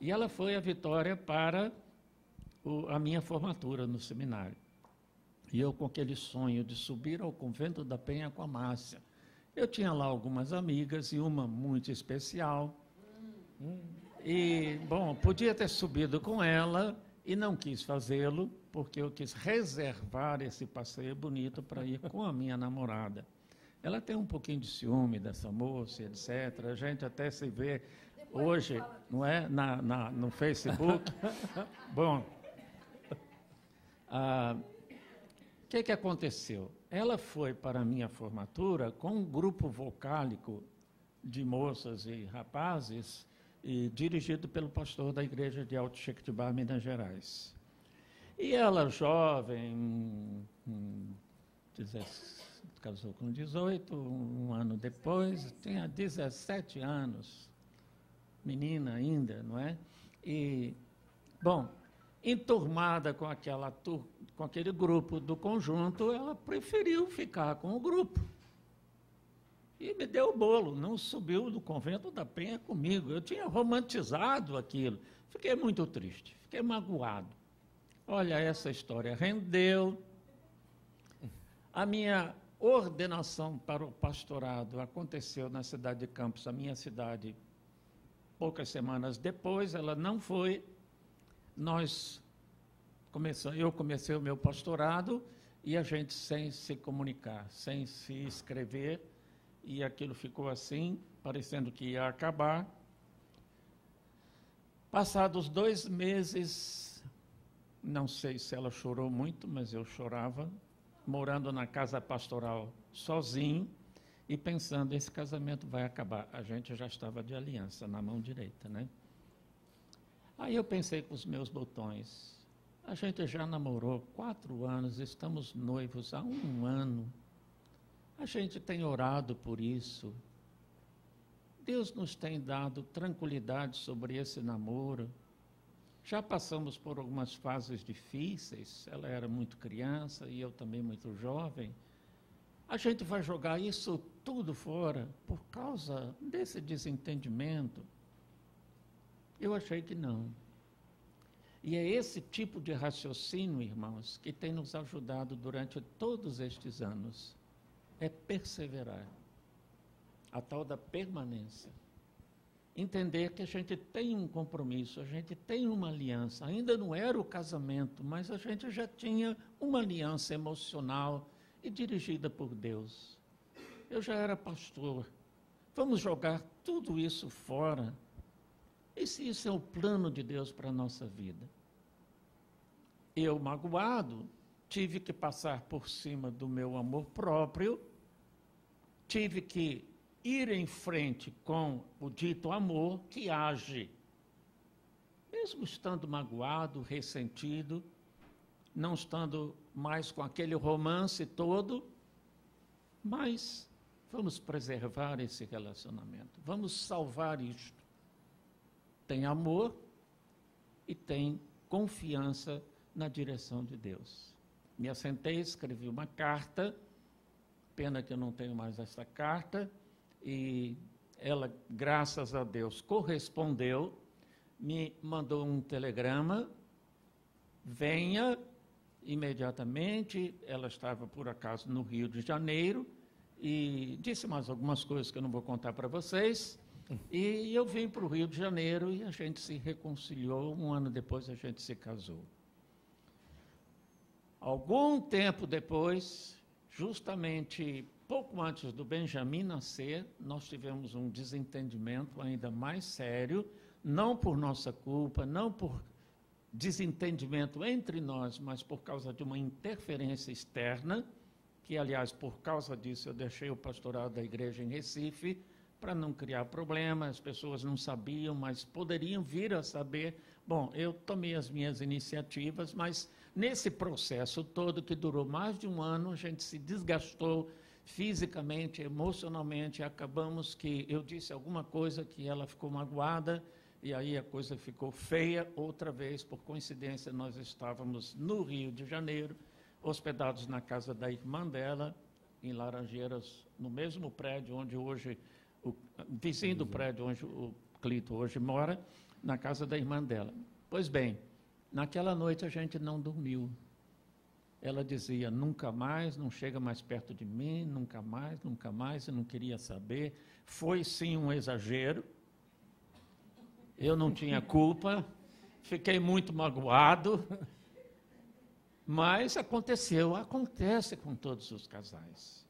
E ela foi a Vitória para a minha formatura no seminário. E eu com aquele sonho de subir ao Convento da Penha com a Márcia. Eu tinha lá algumas amigas, e uma muito especial. E, bom, podia ter subido com ela e não quis fazê-lo, porque eu quis reservar esse passeio bonito para ir com a minha namorada. Ela tem um pouquinho de ciúme dessa moça, etc. A gente até se vê hoje, não é, no Facebook. Bom, o que aconteceu? Ela foi para a minha formatura com um grupo vocálico de moças e rapazes, dirigido pelo pastor da igreja de Alto Jequitibá, Minas Gerais. E ela, jovem, casou com 18, um ano depois, tinha 17 anos, menina ainda, não é? E, bom, enturmada com aquele grupo do conjunto, ela preferiu ficar com o grupo. E me deu o bolo, não subiu do Convento da Penha comigo. Eu tinha romantizado aquilo. Fiquei muito triste, fiquei magoado. Olha, essa história rendeu. A minha ordenação para o pastorado aconteceu na cidade de Campos, a minha cidade, poucas semanas depois. Ela não foi. Eu comecei o meu pastorado, e a gente sem se comunicar, sem se escrever, e aquilo ficou assim, parecendo que ia acabar. Passados 2 meses, não sei se ela chorou muito, mas eu chorava, morando na casa pastoral sozinho e pensando, esse casamento vai acabar. A gente já estava de aliança na mão direita, né? Aí eu pensei com os meus botões, a gente já namorou 4 anos, estamos noivos há 1 ano. A gente tem orado por isso. Deus nos tem dado tranquilidade sobre esse namoro. Já passamos por algumas fases difíceis. Ela era muito criança e eu também muito jovem. A gente vai jogar isso tudo fora por causa desse desentendimento? Eu achei que não. E é esse tipo de raciocínio, irmãos, que tem nos ajudado durante todos estes anos. É perseverar. A tal da permanência. Entender que a gente tem um compromisso, a gente tem uma aliança. Ainda não era o casamento, mas a gente já tinha uma aliança emocional e dirigida por Deus. Eu já era pastor. Vamos jogar tudo isso fora. E se isso é o plano de Deus para a nossa vida? Eu, magoado, tive que passar por cima do meu amor próprio, tive que ir em frente com o dito amor que age, mesmo estando magoado, ressentido, não estando mais com aquele romance todo, mas vamos preservar esse relacionamento, vamos salvar isto. Tem amor e tem confiança na direção de Deus. Me assentei, escrevi uma carta, pena que eu não tenho mais essa carta, e ela, graças a Deus, correspondeu, me mandou um telegrama, venha imediatamente, ela estava por acaso no Rio de Janeiro, e disse mais algumas coisas que eu não vou contar para vocês, e eu vim para o Rio de Janeiro e a gente se reconciliou, um ano depois a gente se casou. Algum tempo depois, justamente pouco antes do Benjamin nascer, nós tivemos um desentendimento ainda mais sério, não por nossa culpa, não por desentendimento entre nós, mas por causa de uma interferência externa, que, aliás, por causa disso, eu deixei o pastorado da igreja em Recife, para não criar problema, as pessoas não sabiam, mas poderiam vir a saber. Bom, eu tomei as minhas iniciativas, mas nesse processo todo, que durou mais de um ano, a gente se desgastou fisicamente, emocionalmente, acabamos que eu disse alguma coisa que ela ficou magoada, e aí a coisa ficou feia outra vez. Por coincidência, nós estávamos no Rio de Janeiro, hospedados na casa da irmã dela, em Laranjeiras, no mesmo prédio onde hoje, o vizinho do prédio onde o Clito hoje mora, na casa da irmã dela. Pois bem, naquela noite a gente não dormiu. Ela dizia, nunca mais, não chega mais perto de mim, nunca mais, eu não queria saber. Foi sim um exagero, eu não tinha culpa, fiquei muito magoado, mas acontece com todos os casais.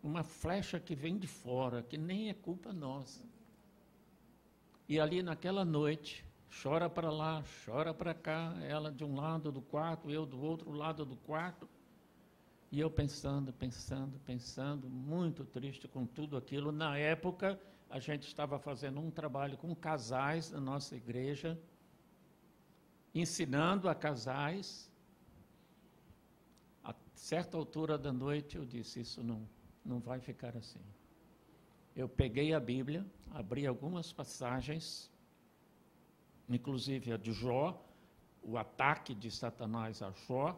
Uma flecha que vem de fora, que nem é culpa nossa. E ali naquela noite, chora para lá, chora para cá, ela de um lado do quarto, eu do outro lado do quarto, e eu pensando, muito triste com tudo aquilo. Na época, a gente estava fazendo um trabalho com casais na nossa igreja, ensinando a casais. A certa altura da noite, eu disse, isso não vai ficar assim. Eu peguei a Bíblia, abri algumas passagens, inclusive a de Jó, o ataque de Satanás a Jó,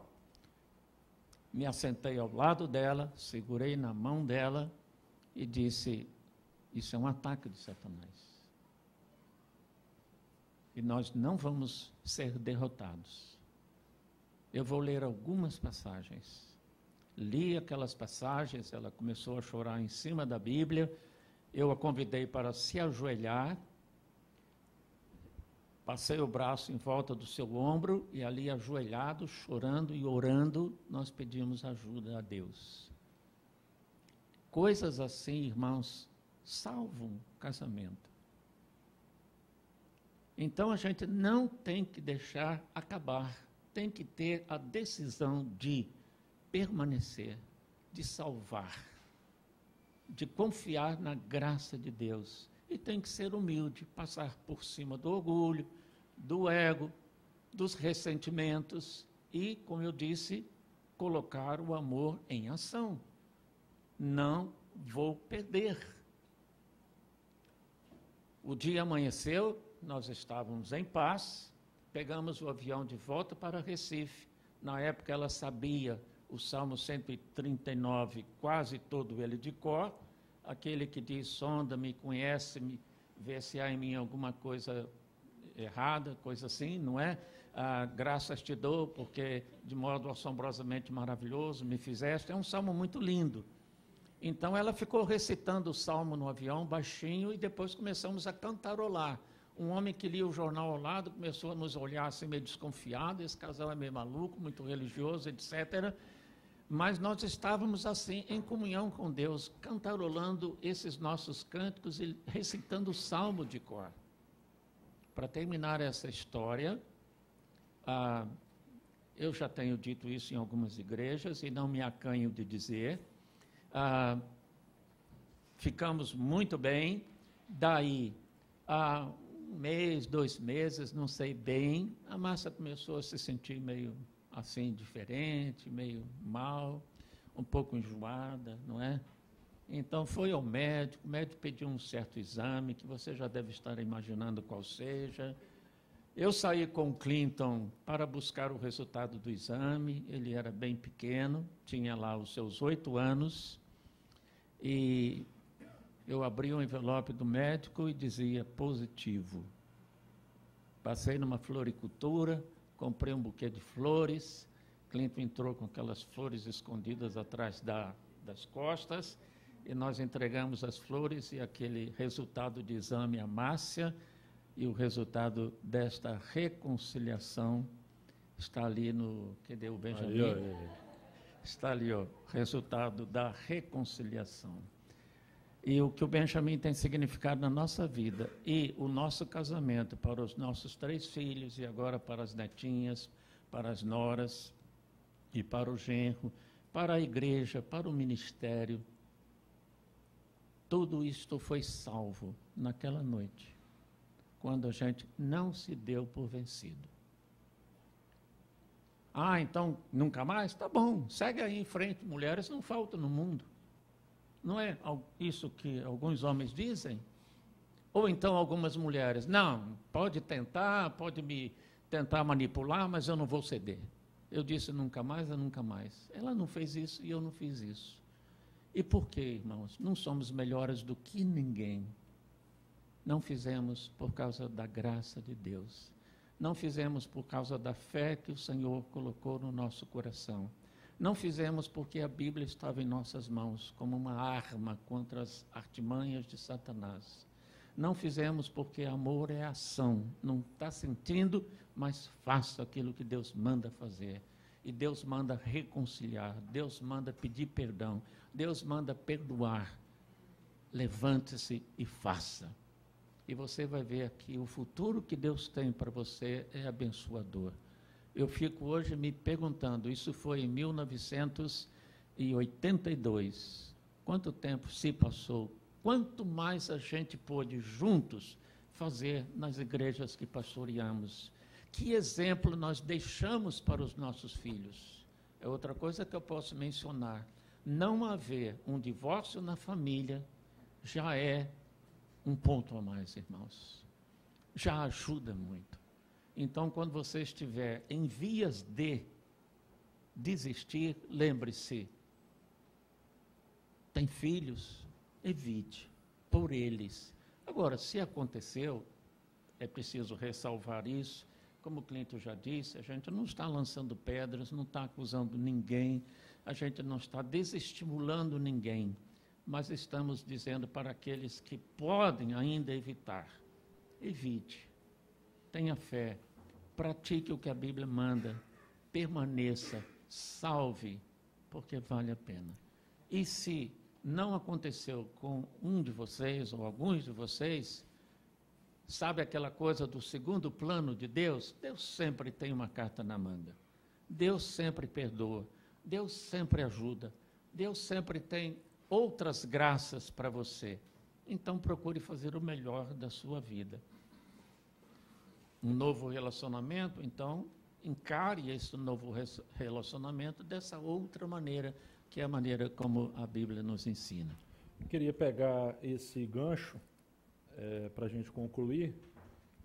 me assentei ao lado dela, segurei na mão dela e disse, isso é um ataque de Satanás. E nós não vamos ser derrotados. Eu vou ler algumas passagens. Li aquelas passagens, ela começou a chorar em cima da Bíblia, eu a convidei para se ajoelhar, passei o braço em volta do seu ombro e ali ajoelhado, chorando e orando, nós pedimos ajuda a Deus. Coisas assim, irmãos, salvam o casamento. Então a gente não tem que deixar acabar, tem que ter a decisão de permanecer, de salvar, de confiar na graça de Deus. E tem que ser humilde, passar por cima do orgulho, do ego, dos ressentimentos e, como eu disse, colocar o amor em ação. Não vou perder. O dia amanheceu, nós estávamos em paz, pegamos o avião de volta para Recife. Na época ela sabia o Salmo 139, quase todo ele de cor, aquele que diz, sonda-me, conhece-me, vê se há em mim alguma coisa errada, coisa assim, não é? Graças te dou, porque de modo assombrosamente maravilhoso me fizeste. É um salmo muito lindo. Então ela ficou recitando o salmo no avião, baixinho, e depois começamos a cantarolar. Um homem que lia o jornal ao lado começou a nos olhar assim meio desconfiado, esse casal é meio maluco, muito religioso, etc. Mas nós estávamos assim, em comunhão com Deus, cantarolando esses nossos cânticos e recitando o salmo de cor. Para terminar essa história, eu já tenho dito isso em algumas igrejas e não me acanho de dizer, ficamos muito bem, daí um mês, 2 meses, não sei bem, a Márcia começou a se sentir meio assim, diferente, meio mal, um pouco enjoada, não é? Então foi ao médico, o médico pediu um certo exame, que você já deve estar imaginando qual seja. Eu saí com o Clinton para buscar o resultado do exame, ele era bem pequeno, tinha lá os seus 8 anos, e eu abri o envelope do médico e dizia positivo. Passei numa floricultura, comprei um buquê de flores, Clinton entrou com aquelas flores escondidas atrás das costas, e nós entregamos as flores e aquele resultado de exame à Márcia, e o resultado desta reconciliação está ali no... Cadê o Benjamin? Está ali, ó, resultado da reconciliação. E o que o Benjamin tem significado na nossa vida e o nosso casamento para os nossos 3 filhos e agora para as netinhas, para as noras e para o genro, para a igreja, para o ministério. Tudo isto foi salvo naquela noite, quando a gente não se deu por vencido. Então nunca mais? Tá bom, segue aí em frente, mulheres não faltam no mundo. Não é isso que alguns homens dizem? Ou então algumas mulheres, não, pode tentar, pode me tentar manipular, mas eu não vou ceder. Eu disse nunca mais, é nunca mais. Ela não fez isso e eu não fiz isso. E por quê, irmãos? Não somos melhores do que ninguém. Não fizemos por causa da graça de Deus. Não fizemos por causa da fé que o Senhor colocou no nosso coração. Não fizemos porque a Bíblia estava em nossas mãos como uma arma contra as artimanhas de Satanás. Não fizemos porque amor é ação. Não está sentindo, mas faça aquilo que Deus manda fazer. E Deus manda reconciliar, Deus manda pedir perdão, Deus manda perdoar. Levante-se e faça. E você vai ver aqui, o futuro que Deus tem para você é abençoador. Eu fico hoje me perguntando, isso foi em 1982, quanto tempo se passou? Quanto mais a gente pôde juntos fazer nas igrejas que pastoreamos? Que exemplo nós deixamos para os nossos filhos? É outra coisa que eu posso mencionar. Não haver um divórcio na família já é um ponto a mais, irmãos. Já ajuda muito. Então, quando você estiver em vias de desistir, lembre-se, tem filhos, evite por eles. Agora, se aconteceu, é preciso ressalvar isso. Como o Clinton já disse, a gente não está lançando pedras, não está acusando ninguém, a gente não está desestimulando ninguém, mas estamos dizendo para aqueles que podem ainda evitar, evite. Tenha fé, pratique o que a Bíblia manda, permaneça, salve, porque vale a pena. E se não aconteceu com um de vocês ou alguns de vocês, sabe aquela coisa do segundo plano de Deus? Deus sempre tem uma carta na manga. Deus sempre perdoa, Deus sempre ajuda, Deus sempre tem outras graças para você. Então procure fazer o melhor da sua vida. Um novo relacionamento, então, encare esse novo relacionamento dessa outra maneira, que é a maneira como a Bíblia nos ensina. Eu queria pegar esse gancho para a gente concluir.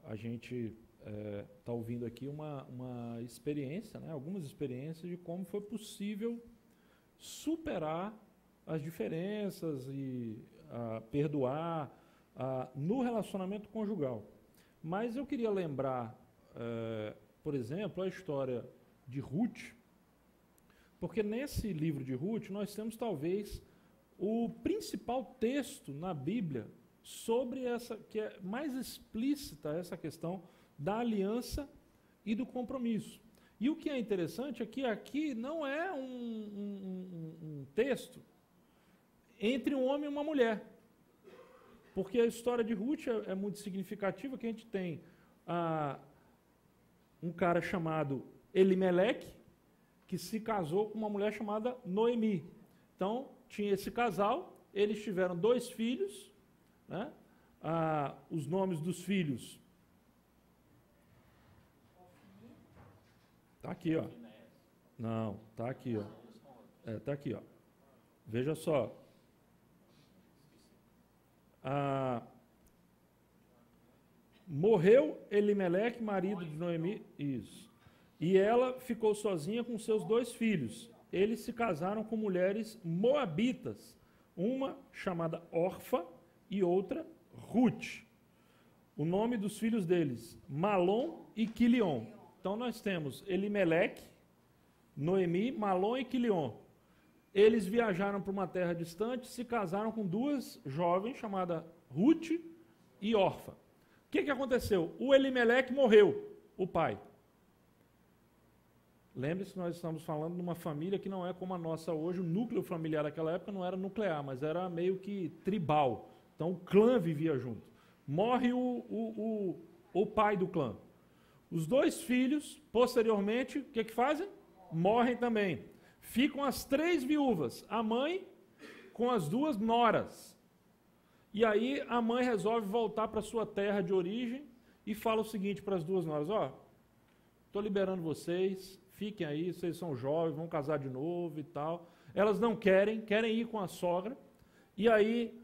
A gente está ouvindo aqui uma experiência, né, algumas experiências de como foi possível superar as diferenças e perdoar no relacionamento conjugal. Mas eu queria lembrar, por exemplo, a história de Ruth, porque nesse livro de Ruth nós temos talvez o principal texto na Bíblia sobre essa, que é mais explícita essa questão da aliança e do compromisso. E o que é interessante é que aqui não é um texto entre um homem e uma mulher. Porque a história de Ruth é muito significativa, que a gente tem um cara chamado Elimeleque, que se casou com uma mulher chamada Noemi. Então, tinha esse casal, eles tiveram 2 filhos, né? Os nomes dos filhos. Está aqui, ó. Não, está aqui, ó. Está aqui, ó. Veja só. Morreu Elimeleque, marido de Noemi, isso. E ela ficou sozinha com seus 2 filhos. Eles se casaram com mulheres moabitas, uma chamada Orfa e outra Ruth. O nome dos filhos deles, Malom e Quilion. Então nós temos Elimeleque, Noemi, Malom e Quilion. Eles viajaram para uma terra distante, se casaram com 2 jovens, chamadas Ruth e Orfa. O que aconteceu? O Elimeleque morreu, o pai. Lembre-se, nós estamos falando de uma família que não é como a nossa hoje. O núcleo familiar daquela época não era nuclear, mas era meio que tribal. Então o clã vivia junto. Morre o pai do clã. Os 2 filhos, posteriormente, o que fazem? Morrem também. Ficam as 3 viúvas, a mãe com as 2 noras. E aí a mãe resolve voltar para sua terra de origem e fala o seguinte para as 2 noras: estou liberando vocês, fiquem aí, vocês são jovens, vão casar de novo e tal. Elas não querem ir com a sogra. E aí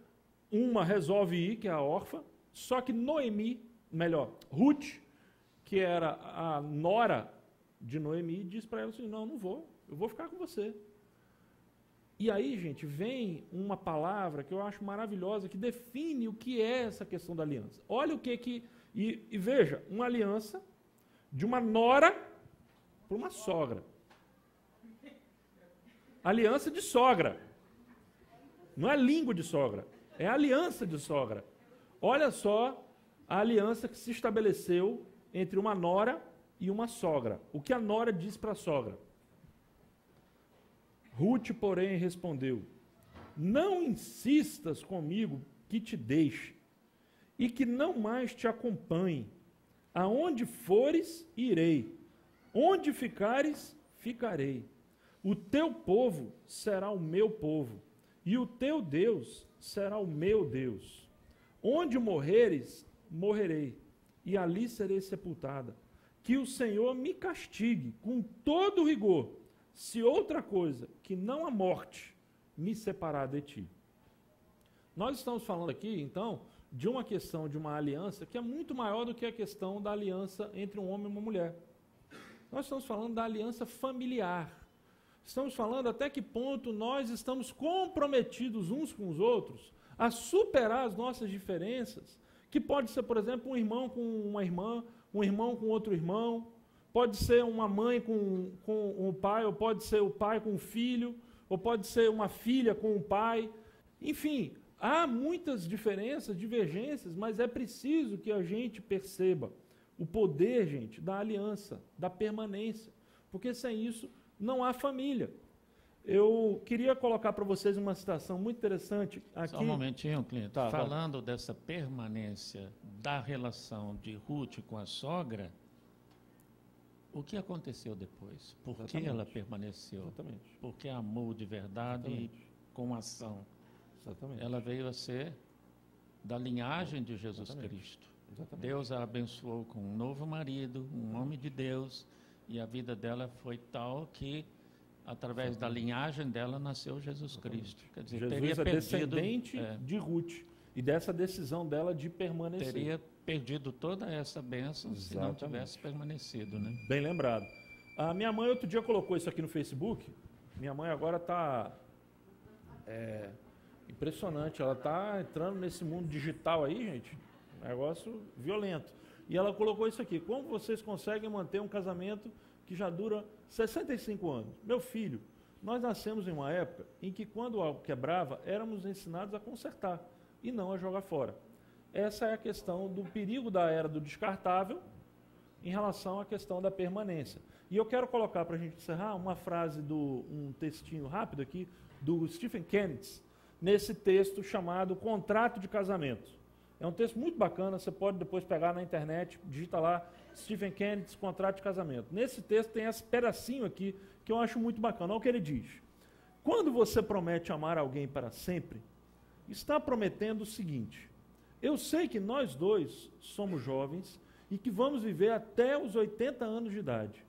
uma resolve ir, que é a órfã, só que Ruth, que era a nora de Noemi, diz para ela assim: não vou, eu vou ficar com você. E aí, gente, vem uma palavra que eu acho maravilhosa, que define o que é essa questão da aliança. Olha o que e veja, uma aliança de uma nora para uma sogra. Aliança de sogra. Não é língua de sogra, é aliança de sogra. Olha só a aliança que se estabeleceu entre uma nora e uma sogra. O que a nora diz para a sogra? Ruth, porém, respondeu: não insistas comigo que te deixe e que não mais te acompanhe. Aonde fores, irei. Onde ficares, ficarei. O teu povo será o meu povo, e o teu Deus será o meu Deus. Onde morreres, morrerei, e ali serei sepultada. Que o Senhor me castigue com todo rigor, se outra coisa que não a morte me separar de ti. Nós estamos falando aqui, então, de uma questão de uma aliança que é muito maior do que a questão da aliança entre um homem e uma mulher. Nós estamos falando da aliança familiar. Estamos falando até que ponto nós estamos comprometidos uns com os outros a superar as nossas diferenças, que pode ser, por exemplo, um irmão com uma irmã, um irmão com outro irmão, pode ser uma mãe com o pai, ou pode ser o pai com o filho, ou pode ser uma filha com o pai. Enfim, há muitas diferenças, divergências, mas é preciso que a gente perceba o poder, gente, da aliança, da permanência, porque sem isso não há família. Eu queria colocar para vocês uma citação muito interessante aqui. Só um momentinho, Clinton. Tá. Falando dessa permanência da relação de Ruth com a sogra, o que aconteceu depois? Por que ela permaneceu? Exatamente. Porque amou de verdade e com ação. Exatamente. Ela veio a ser da linhagem de Jesus Cristo. Exatamente. Deus a abençoou com um novo marido, um homem de Deus, e a vida dela foi tal que, através da linhagem dela, nasceu Jesus Cristo. Quer dizer, Jesus teria é perdido, descendente de Ruth, e dessa decisão dela de permanecer. teria perdido toda essa bênção se não Exatamente. tivesse permanecido, né? Bem lembrado. A minha mãe outro dia colocou isso aqui no Facebook. Minha mãe agora está Impressionante, ela está entrando nesse mundo digital aí, gente, negócio violento. E ela colocou isso aqui: como vocês conseguem manter um casamento que já dura 65 anos? Meu filho, nós nascemos em uma época em que, quando algo quebrava, éramos ensinados a consertar e não a jogar fora. Essa é a questão do perigo da era do descartável em relação à questão da permanência. E eu quero colocar, para a gente encerrar, uma frase, um textinho rápido aqui, do Stephen Kennedy, nesse texto chamado Contrato de Casamento. É um texto muito bacana, você pode depois pegar na internet, digita lá, Stephen Kennedy, Contrato de Casamento. Nesse texto tem esse pedacinho aqui, que eu acho muito bacana. Olha o que ele diz: quando você promete amar alguém para sempre, está prometendo o seguinte: eu sei que nós dois somos jovens e que vamos viver até os 80 anos de idade.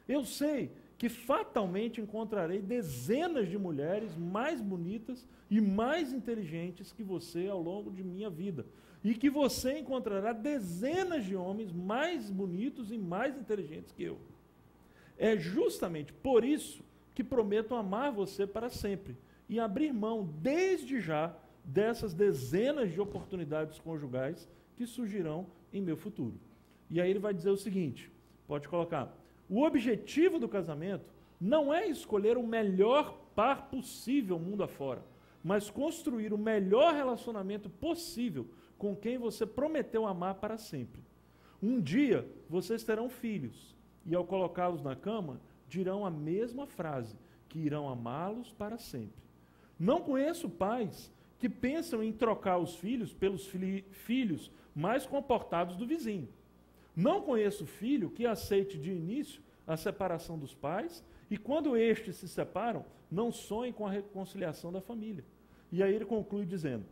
Eu sei que fatalmente encontrarei dezenas de mulheres mais bonitas e mais inteligentes que você ao longo de minha vida. E que você encontrará dezenas de homens mais bonitos e mais inteligentes que eu. É justamente por isso que prometo amar você para sempre e abrir mão desde já dessas dezenas de oportunidades conjugais que surgirão em meu futuro. E aí ele vai dizer o seguinte, pode colocar: o objetivo do casamento não é escolher o melhor par possível mundo afora, mas construir o melhor relacionamento possível com quem você prometeu amar para sempre. Um dia vocês terão filhos e, ao colocá-los na cama, dirão a mesma frase, que irão amá-los para sempre. Não conheço pais que pensam em trocar os filhos pelos filhos mais comportados do vizinho. Não conheço filho que aceite de início a separação dos pais e, quando estes se separam, não sonhe com a reconciliação da família. E aí ele conclui dizendo: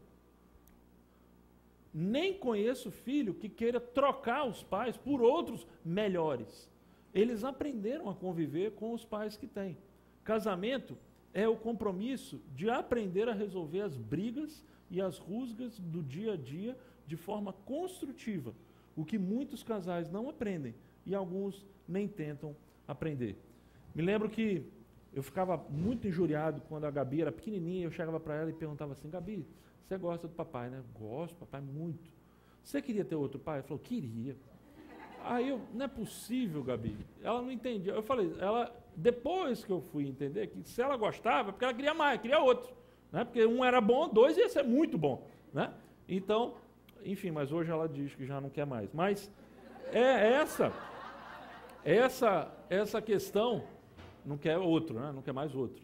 nem conheço filho que queira trocar os pais por outros melhores. Eles aprenderam a conviver com os pais que têm. Casamento é o compromisso de aprender a resolver as brigas e as rusgas do dia a dia de forma construtiva, o que muitos casais não aprendem e alguns nem tentam aprender. Me lembro que eu ficava muito injuriado quando a Gabi era pequenininha. Eu chegava para ela e perguntava assim: Gabi, você gosta do papai, né? Gosto, papai, muito. Você queria ter outro pai? Ela falou: queria. Aí eu: não é possível, Gabi. Ela não entendia. Eu falei, depois que eu fui entender que se ela gostava, porque ela queria mais, queria outro. Né? Porque um era bom, dois ia ser muito bom. Né? Então, enfim, mas hoje ela diz que já não quer mais. Mas é essa questão, não quer outro, né? Não quer mais outro.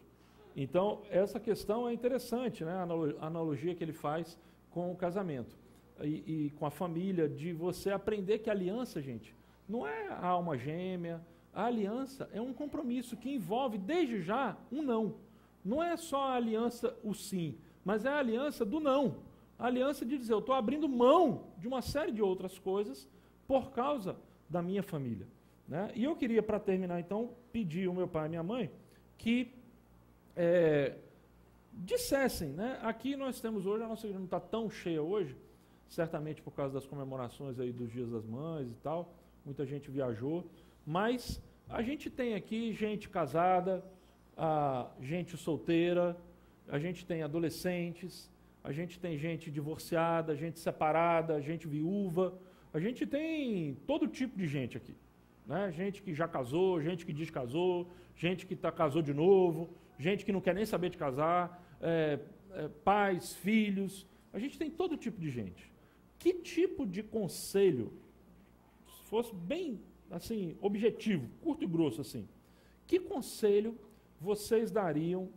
Então, essa questão é interessante, né? A analogia que ele faz com o casamento e com a família, de você aprender que a aliança, gente, não é a alma gêmea. A aliança é um compromisso que envolve, desde já, um não. Não é só a aliança, o sim, mas é a aliança do não. A aliança de dizer: eu estou abrindo mão de uma série de outras coisas por causa da minha família. Né? E eu queria, para terminar, então, pedir ao meu pai e minha mãe que dissessem, né? Aqui nós temos hoje, a nossa igreja não está tão cheia hoje, certamente por causa das comemorações aí dos Dias das Mães e tal, muita gente viajou, mas a gente tem aqui gente casada, gente solteira, a gente tem adolescentes, a gente tem gente divorciada, gente separada, gente viúva, a gente tem todo tipo de gente aqui. Né? Gente que já casou, gente que descasou, gente que casou de novo, gente que não quer nem saber de casar, pais, filhos, a gente tem todo tipo de gente. Que tipo de conselho, se fosse bem assim, objetivo, curto e grosso assim, que conselho vocês dariam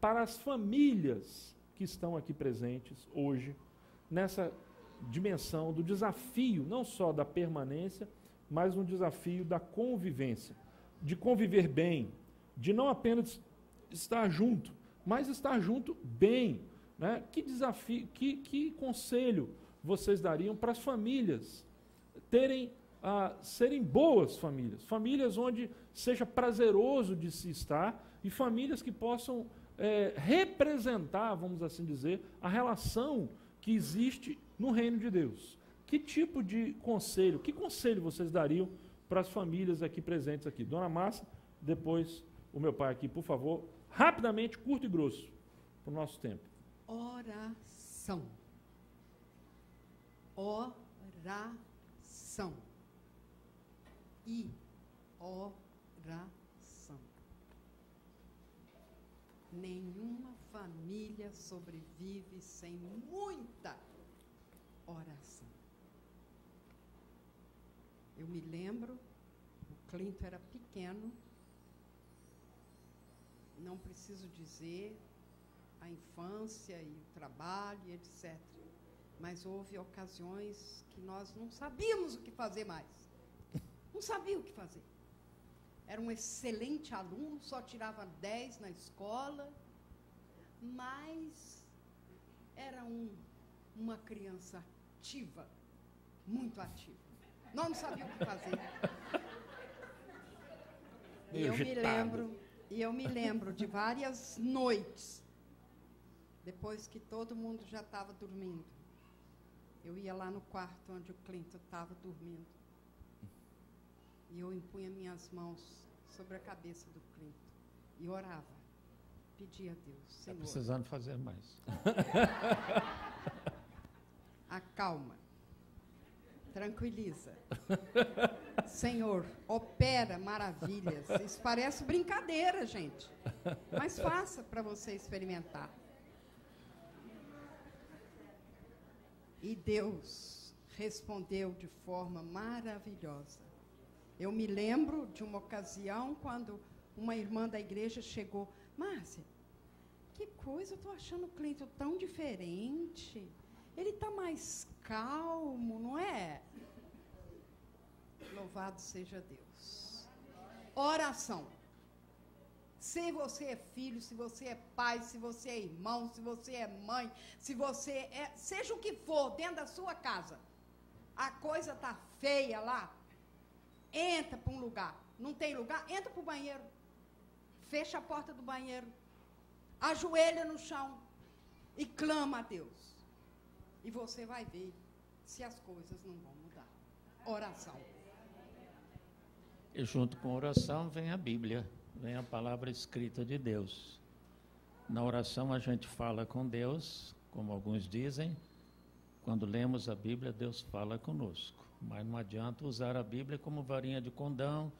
para as famílias que estão aqui presentes hoje, nessa dimensão do desafio, não só da permanência, mas um desafio da convivência, de conviver bem, de não apenas estar junto, mas estar junto bem. Né? Que desafio, que conselho vocês dariam para as famílias serem boas famílias, famílias onde seja prazeroso de se estar e famílias que possam representar, vamos assim dizer, a relação que existe no reino de Deus. Que tipo de conselho, que conselho vocês dariam para as famílias aqui presentes aqui? Dona Márcia, depois o meu pai aqui, por favor, rapidamente, curto e grosso, para o nosso tempo. oração. Oração. E oração. Nenhuma família sobrevive sem muita oração. Eu me lembro, o Clinton era pequeno, não preciso dizer a infância e o trabalho, etc. Mas houve ocasiões que nós não sabíamos o que fazer mais. Não sabia o que fazer. Era um excelente aluno, só tirava 10 na escola, mas era uma criança ativa, muito ativa. Nós não sabíamos o que fazer. E eu me lembro de várias noites, depois que todo mundo já estava dormindo. Eu ia lá no quarto onde o Clinton estava dormindo. E eu impunha minhas mãos sobre a cabeça do Clinton e orava, pedia a Deus, Senhor. Está precisando fazer mais. Acalma, tranquiliza. Senhor, opera maravilhas. Isso parece brincadeira, gente. Mas faça para você experimentar. E Deus respondeu de forma maravilhosa. Eu me lembro de uma ocasião quando uma irmã da igreja chegou. Márcia, que coisa, eu estou achando o Clinton tão diferente. Ele está mais calmo, não é? Louvado seja Deus. Oração. Se você é filho, se você é pai, se você é irmão, se você é mãe, se você é... Seja o que for, dentro da sua casa. A coisa está feia lá. Entra para um lugar. Não tem lugar? Entra para o banheiro. Fecha a porta do banheiro. Ajoelha no chão. E clama a Deus. E você vai ver se as coisas não vão mudar. Oração. E junto com a oração vem a Bíblia, vem a palavra escrita de Deus. Na oração a gente fala com Deus, como alguns dizem. Quando lemos a Bíblia, Deus fala conosco. Mas não adianta usar a Bíblia como varinha de condão,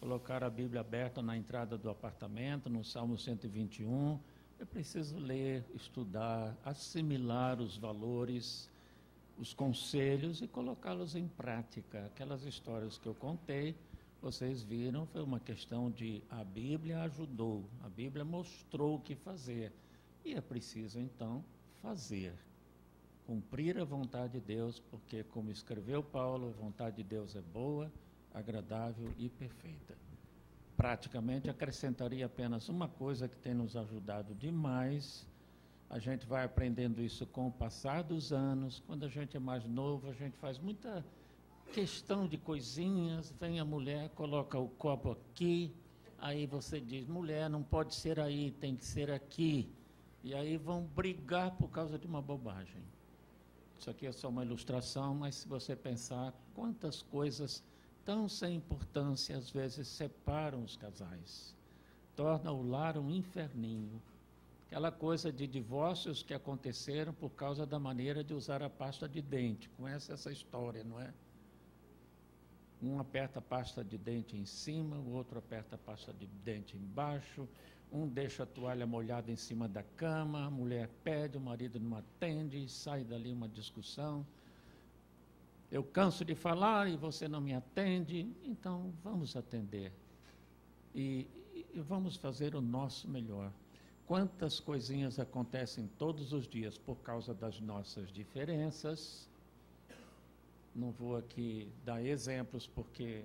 colocar a Bíblia aberta na entrada do apartamento, no Salmo 121. É preciso ler, estudar, assimilar os valores, os conselhos e colocá-los em prática. Aquelas histórias que eu contei, vocês viram, foi uma questão de a Bíblia ajudou, a Bíblia mostrou o que fazer. E é preciso, então, fazer. Cumprir a vontade de Deus, porque, como escreveu Paulo, a vontade de Deus é boa, agradável e perfeita. Praticamente, acrescentaria apenas uma coisa que tem nos ajudado demais. A gente vai aprendendo isso com o passar dos anos. Quando a gente é mais novo, a gente faz muita questão de coisinhas. Vem a mulher, coloca o copo aqui, aí você diz, mulher, não pode ser aí, tem que ser aqui. E aí vão brigar por causa de uma bobagem. Isso aqui é só uma ilustração, mas se você pensar quantas coisas tão sem importância às vezes separam os casais, torna o lar um inferninho. Aquela coisa de divórcios que aconteceram por causa da maneira de usar a pasta de dente. Conhece essa história, não é? Um aperta a pasta de dente em cima, o outro aperta a pasta de dente embaixo, um deixa a toalha molhada em cima da cama, a mulher pede, o marido não atende, e sai dali uma discussão. Eu canso de falar e você não me atende, então vamos atender. E vamos fazer o nosso melhor. Quantas coisinhas acontecem todos os dias por causa das nossas diferenças. Não vou aqui dar exemplos, porque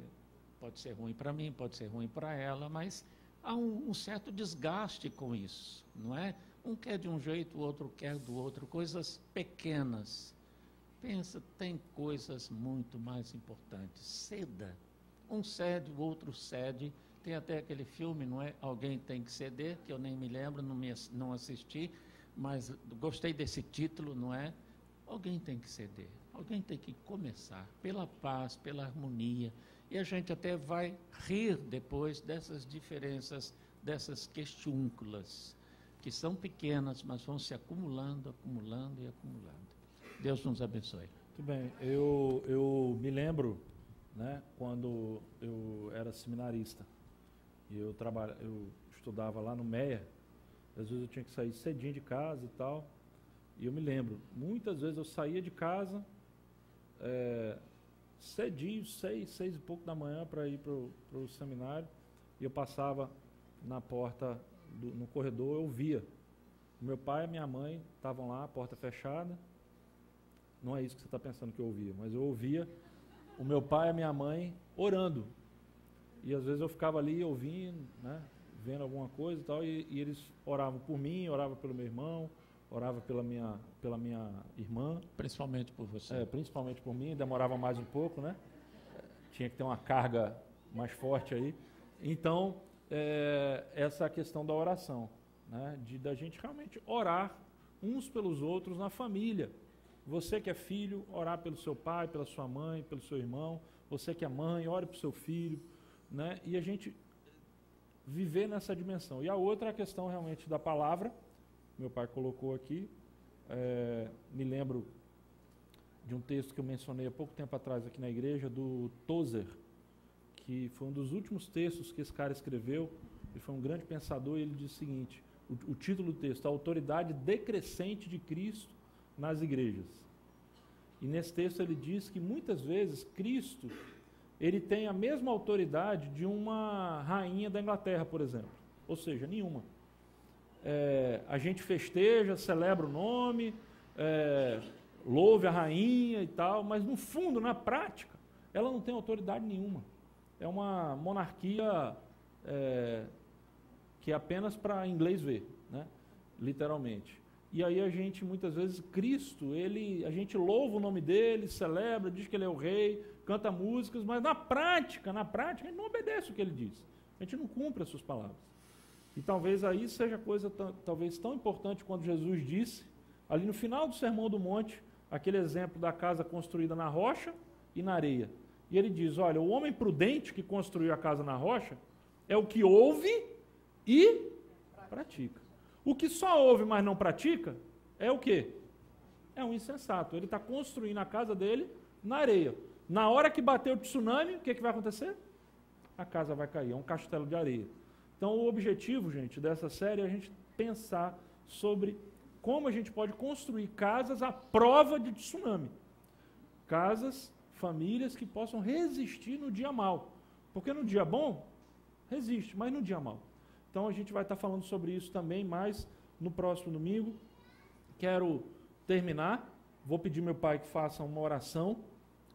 pode ser ruim para mim, pode ser ruim para ela, mas há um certo desgaste com isso, não é? Um quer de um jeito, o outro quer do outro, coisas pequenas. Pensa, tem coisas muito mais importantes. Ceda. Um cede, o outro cede. Tem até aquele filme, não é? Alguém tem que ceder, que eu nem me lembro, não assisti, mas gostei desse título, não é? Alguém tem que ceder. Alguém tem que começar pela paz, pela harmonia. E a gente até vai rir depois dessas diferenças, dessas questiúnculas. que são pequenas, mas vão se acumulando, acumulando e acumulando. Deus nos abençoe. Muito bem. Eu me lembro, né, quando eu era seminarista e eu estudava lá no Meia. Às vezes eu tinha que sair cedinho de casa e tal. E eu me lembro, muitas vezes eu saía de casa cedinho, 6 e pouco da manhã para ir para o seminário. E eu passava na porta, no corredor, eu via. Meu pai e minha mãe estavam lá, a porta fechada. Não é isso que você está pensando que eu ouvia, mas eu ouvia o meu pai e a minha mãe orando. E às vezes eu ficava ali ouvindo, né, vendo alguma coisa e tal, e eles oravam por mim, oravam pelo meu irmão, oravam pela minha irmã. Principalmente por você. Principalmente por mim, demorava mais um pouco, né? Tinha que ter uma carga mais forte aí. Então, essa questão da oração, né, da gente realmente orar uns pelos outros na família. Você que é filho, orar pelo seu pai, pela sua mãe, pelo seu irmão. Você que é mãe, ore para o seu filho, né? E a gente viver nessa dimensão. E a outra é a questão realmente da palavra. Meu pai colocou aqui. Me lembro de um texto que eu mencionei há pouco tempo atrás aqui na igreja, do Tozer, que foi um dos últimos textos que esse cara escreveu. Ele foi um grande pensador e ele diz o seguinte, o título do texto, a autoridade decrescente de Cristo nas igrejas. E nesse texto ele diz que muitas vezes Cristo, ele tem a mesma autoridade de uma rainha da Inglaterra, por exemplo. Ou seja, nenhuma. A gente festeja, celebra o nome, louve a rainha e tal, mas no fundo, na prática, ela não tem autoridade nenhuma. É uma monarquia que é apenas para inglês ver, né? Literalmente. E aí a gente, muitas vezes, Cristo, a gente louva o nome dele, celebra, diz que ele é o rei, canta músicas, mas na prática, a gente não obedece o que ele diz. A gente não cumpre as suas palavras. E talvez aí seja coisa talvez tão importante quando Jesus disse, ali no final do Sermão do Monte, aquele exemplo da casa construída na rocha e na areia. E ele diz, olha, o homem prudente que construiu a casa na rocha é o que ouve e pratica. O que só ouve, mas não pratica, é o quê? É um insensato. Ele está construindo a casa dele na areia. Na hora que bater o tsunami, o que vai acontecer? A casa vai cair, é um castelo de areia. Então, o objetivo, gente, dessa série é a gente pensar sobre como a gente pode construir casas à prova de tsunami. Casas, famílias que possam resistir no dia mau. Porque no dia bom, resiste, mas no dia mau. Então, a gente vai estar falando sobre isso também mais no próximo domingo. Quero terminar. Vou pedir meu pai que faça uma oração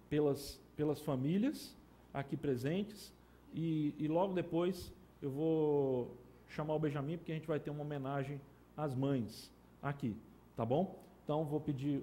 pelas famílias aqui presentes. E logo depois eu vou chamar o Benjamin, porque a gente vai ter uma homenagem às mães aqui. Tá bom? Então, vou pedir